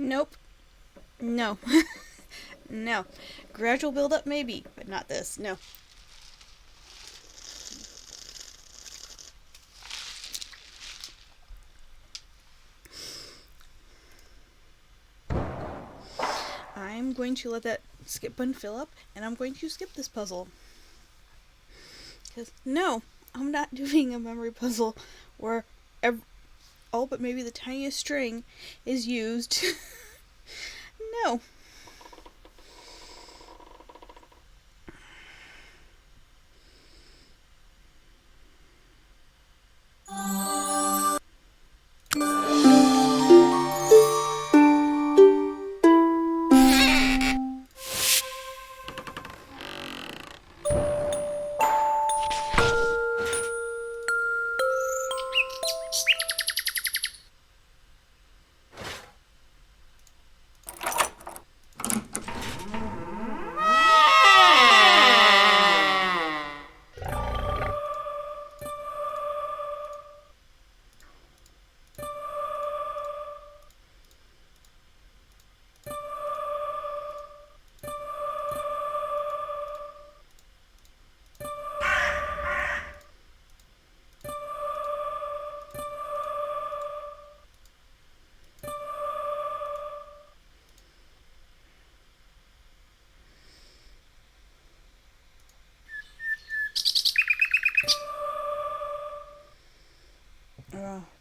Nope. No. No. Gradual build up maybe, but not this. No. I'm going to let that skip button fill up, and I'm going to skip this puzzle. Because, no, I'm not doing a memory puzzle where all but maybe the tiniest string is used. No.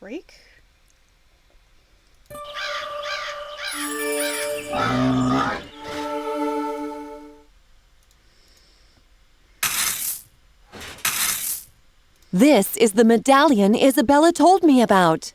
Rake? This is the medallion Isabella told me about.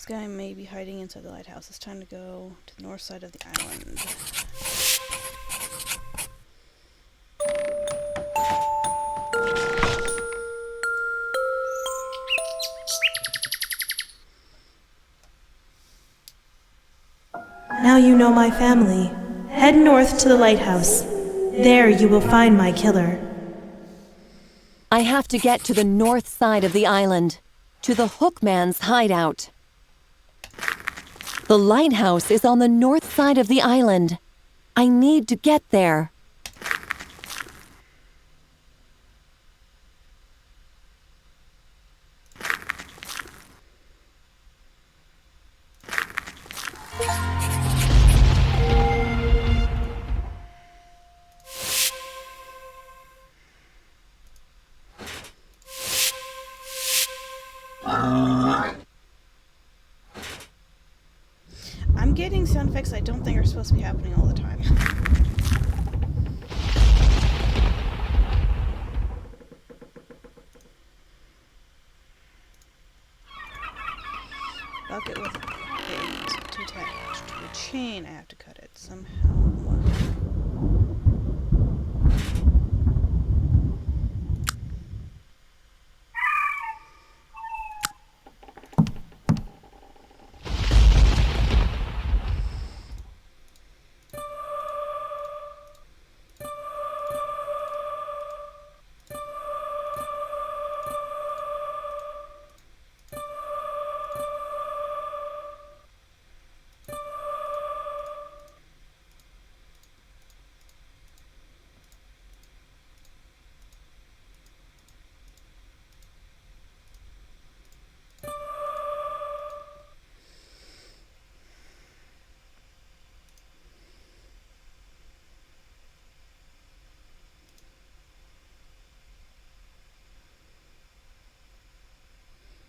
This guy may be hiding inside the lighthouse. It's time to go to the north side of the island. Now you know my family. Head north to the lighthouse. There you will find my killer. I have to get to the north side of the island, to the Hookman's hideout. The lighthouse is on the north side of the island. I need to get there. I'm getting sound effects I don't think are supposed to be happening all the time. Bucket with bait to attach to a chain. I have to cut it somehow.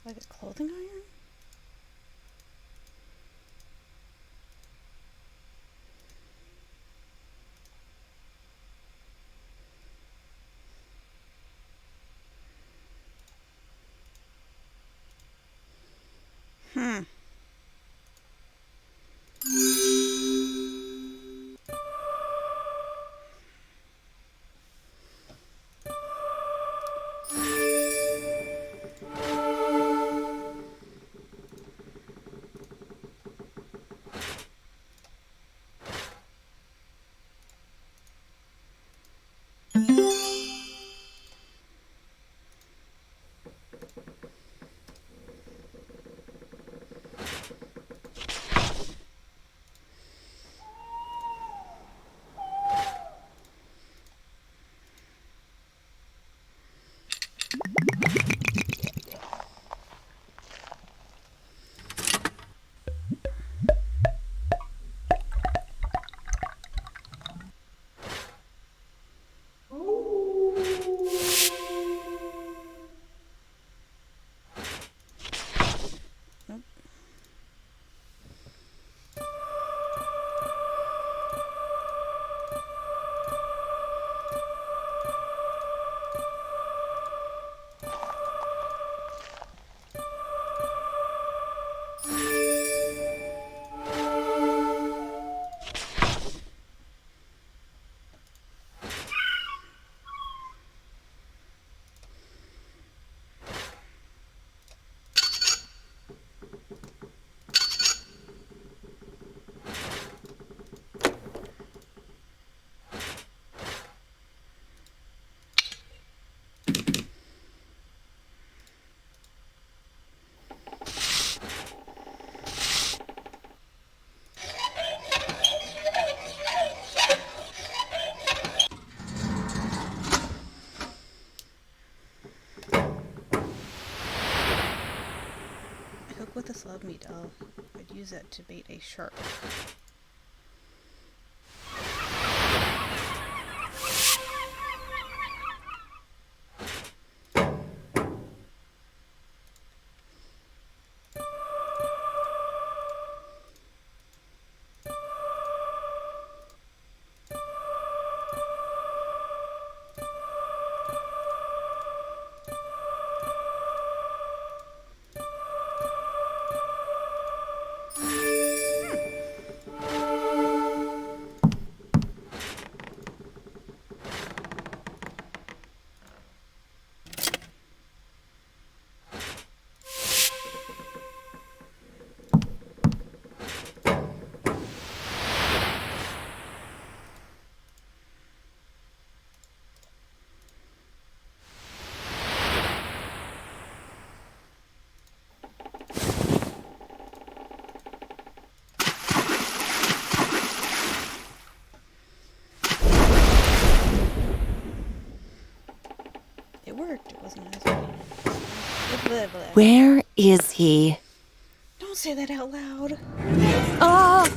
Like a clothing iron? Hmm. With a slug meat doll, I'd use that to bait a shark. Where is he? Don't say that out loud. Ah!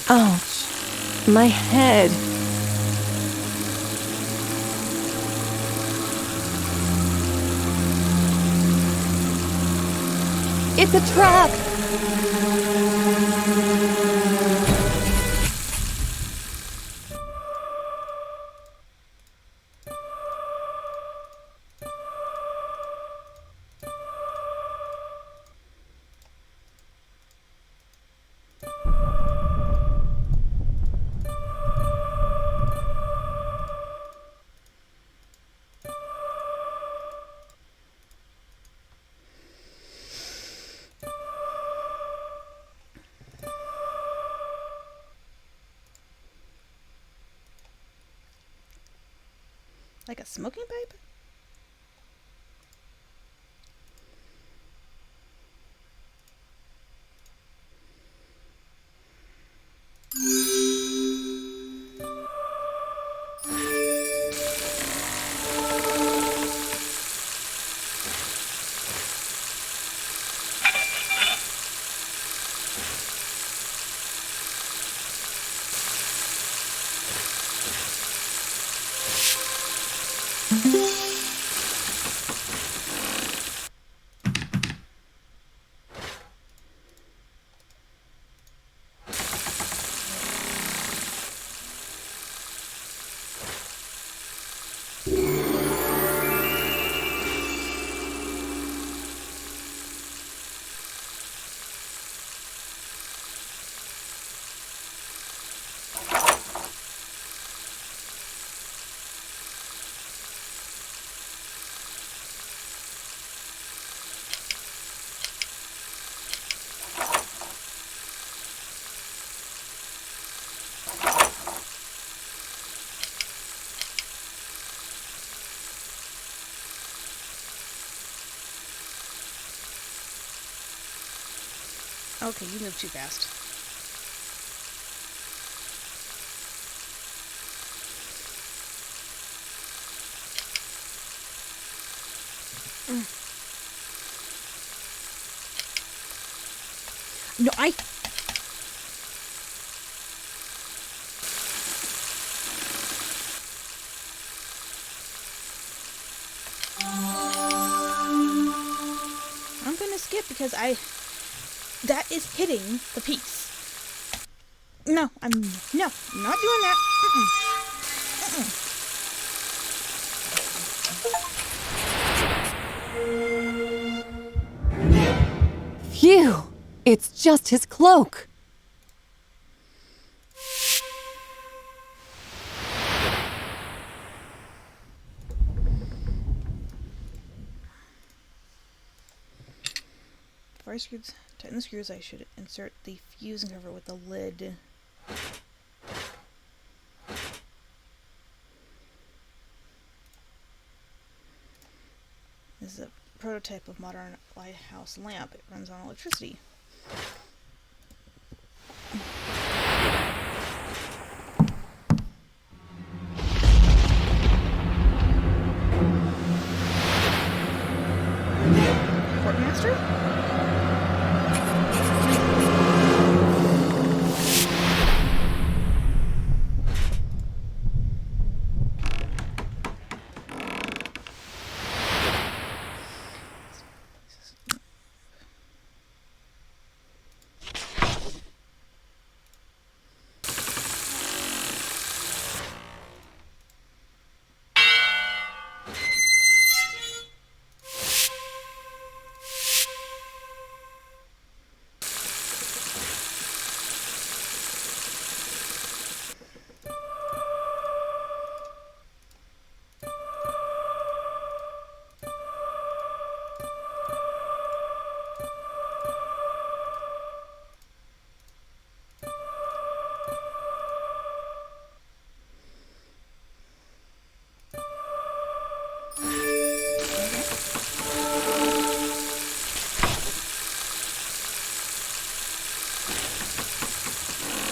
Ouch. My head. It's a trap! Like a smoking pipe? Okay, you move too fast. No, I'm gonna skip because that is hitting the piece. No, I'm not doing that. Phew! It's just his cloak. Before I tighten the screws, I should insert the fuse and cover it with the lid. This is a prototype of modern lighthouse lamp. It runs on electricity. Portmaster?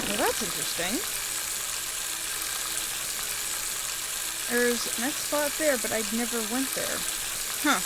Well, that's interesting. There's an X spot there, but I never went there. Huh.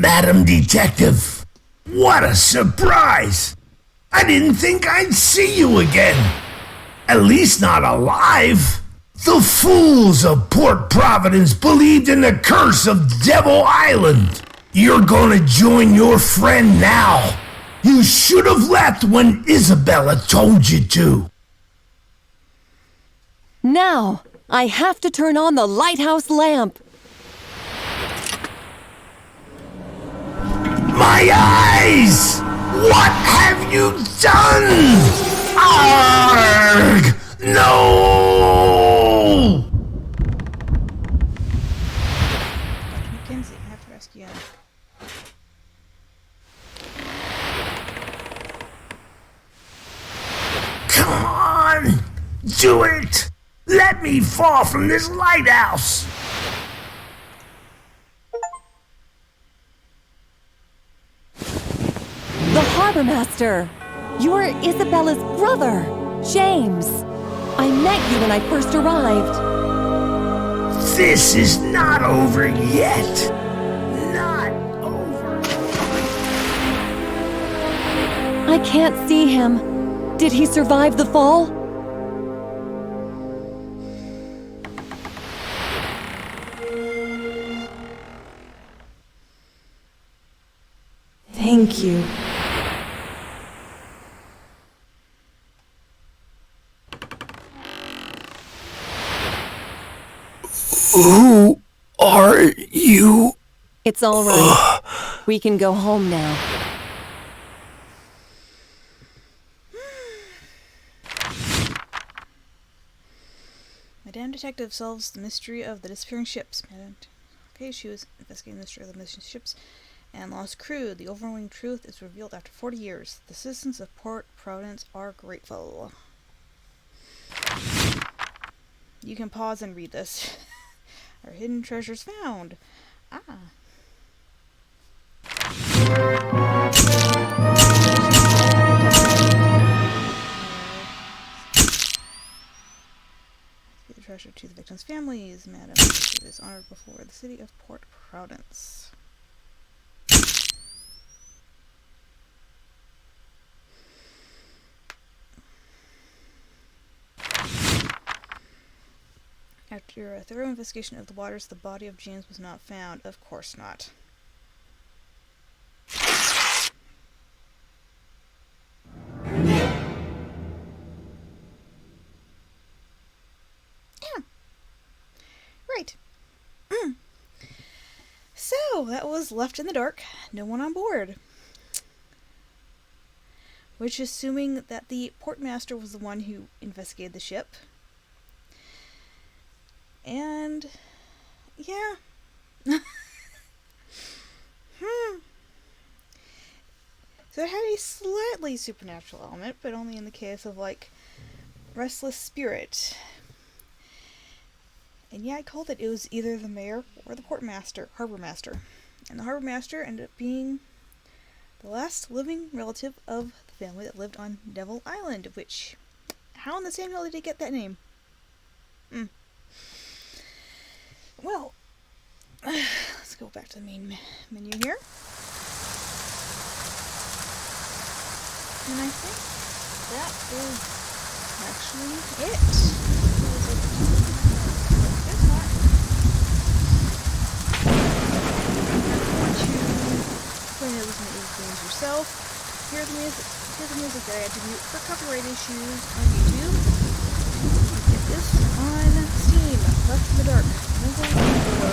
Madam Detective, what a surprise! I didn't think I'd see you again. At least not alive. The fools of Port Providence believed in the curse of Devil Island. You're gonna join your friend now. You should have left when Isabella told you to. Now, I have to turn on the lighthouse lamp. My eyes! What have you done? Arg! No! Dr. Mackenzie, I have to rescue him. Come on! Do it! Let me fall from this lighthouse! The Harbor Master! You're Isabella's brother, James. I met you when I first arrived. This is not over yet. Not over. I can't see him. Did he survive the fall? Thank you. Who are you? It's all right. We can go home now. Madame Detective solves the mystery of the disappearing ships. Okay, she was investigating the mystery of the missing ships and lost crew. The overwhelming truth is revealed after 40 years. The citizens of Port Providence are grateful. You can pause and read this. Our hidden treasures found. Ah. Give the treasure to the victims' families. Madam is honored before the city of Port Providence. After a thorough investigation of the waters, the body of James was not found. Of course not. Yeah. Right. So, that was left in the dark. No one on board. Which, assuming that the portmaster was the one who investigated the ship. And, yeah. So it had a slightly supernatural element, but only in the case of, like, restless spirit. And yeah, I called it. It was either the mayor or the harbor master. And the harbor master ended up being the last living relative of the family that lived on Devil Island, which, how in the same hell did he get that name? Well, let's go back to the main menu here. And I think that is actually it. There's not. If you want to play and listen to these games yourself, hear the music that I had to mute for copyright issues on YouTube. Get this on Steam. in the dark. No going in the door.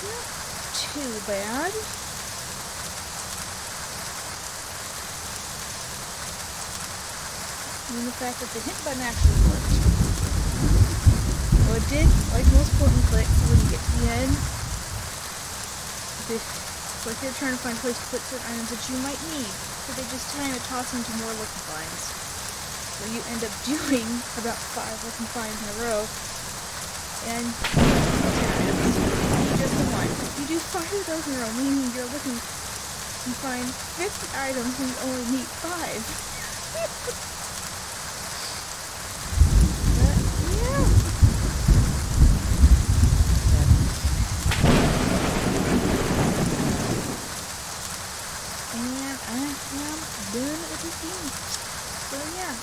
Not too bad. And the fact that the hit button actually worked. Well, it did, like most point and clicks, when you get to the end, so if you're trying to find a place to put certain items that you might need, so they just kind of toss into more looking finds. So you end up doing about 5 looking finds in a row, and 10 items. You need just the one. If you do 5 of those in a row, meaning you're looking, you find 50 items and you only need 5. And I am done with this game. So yeah,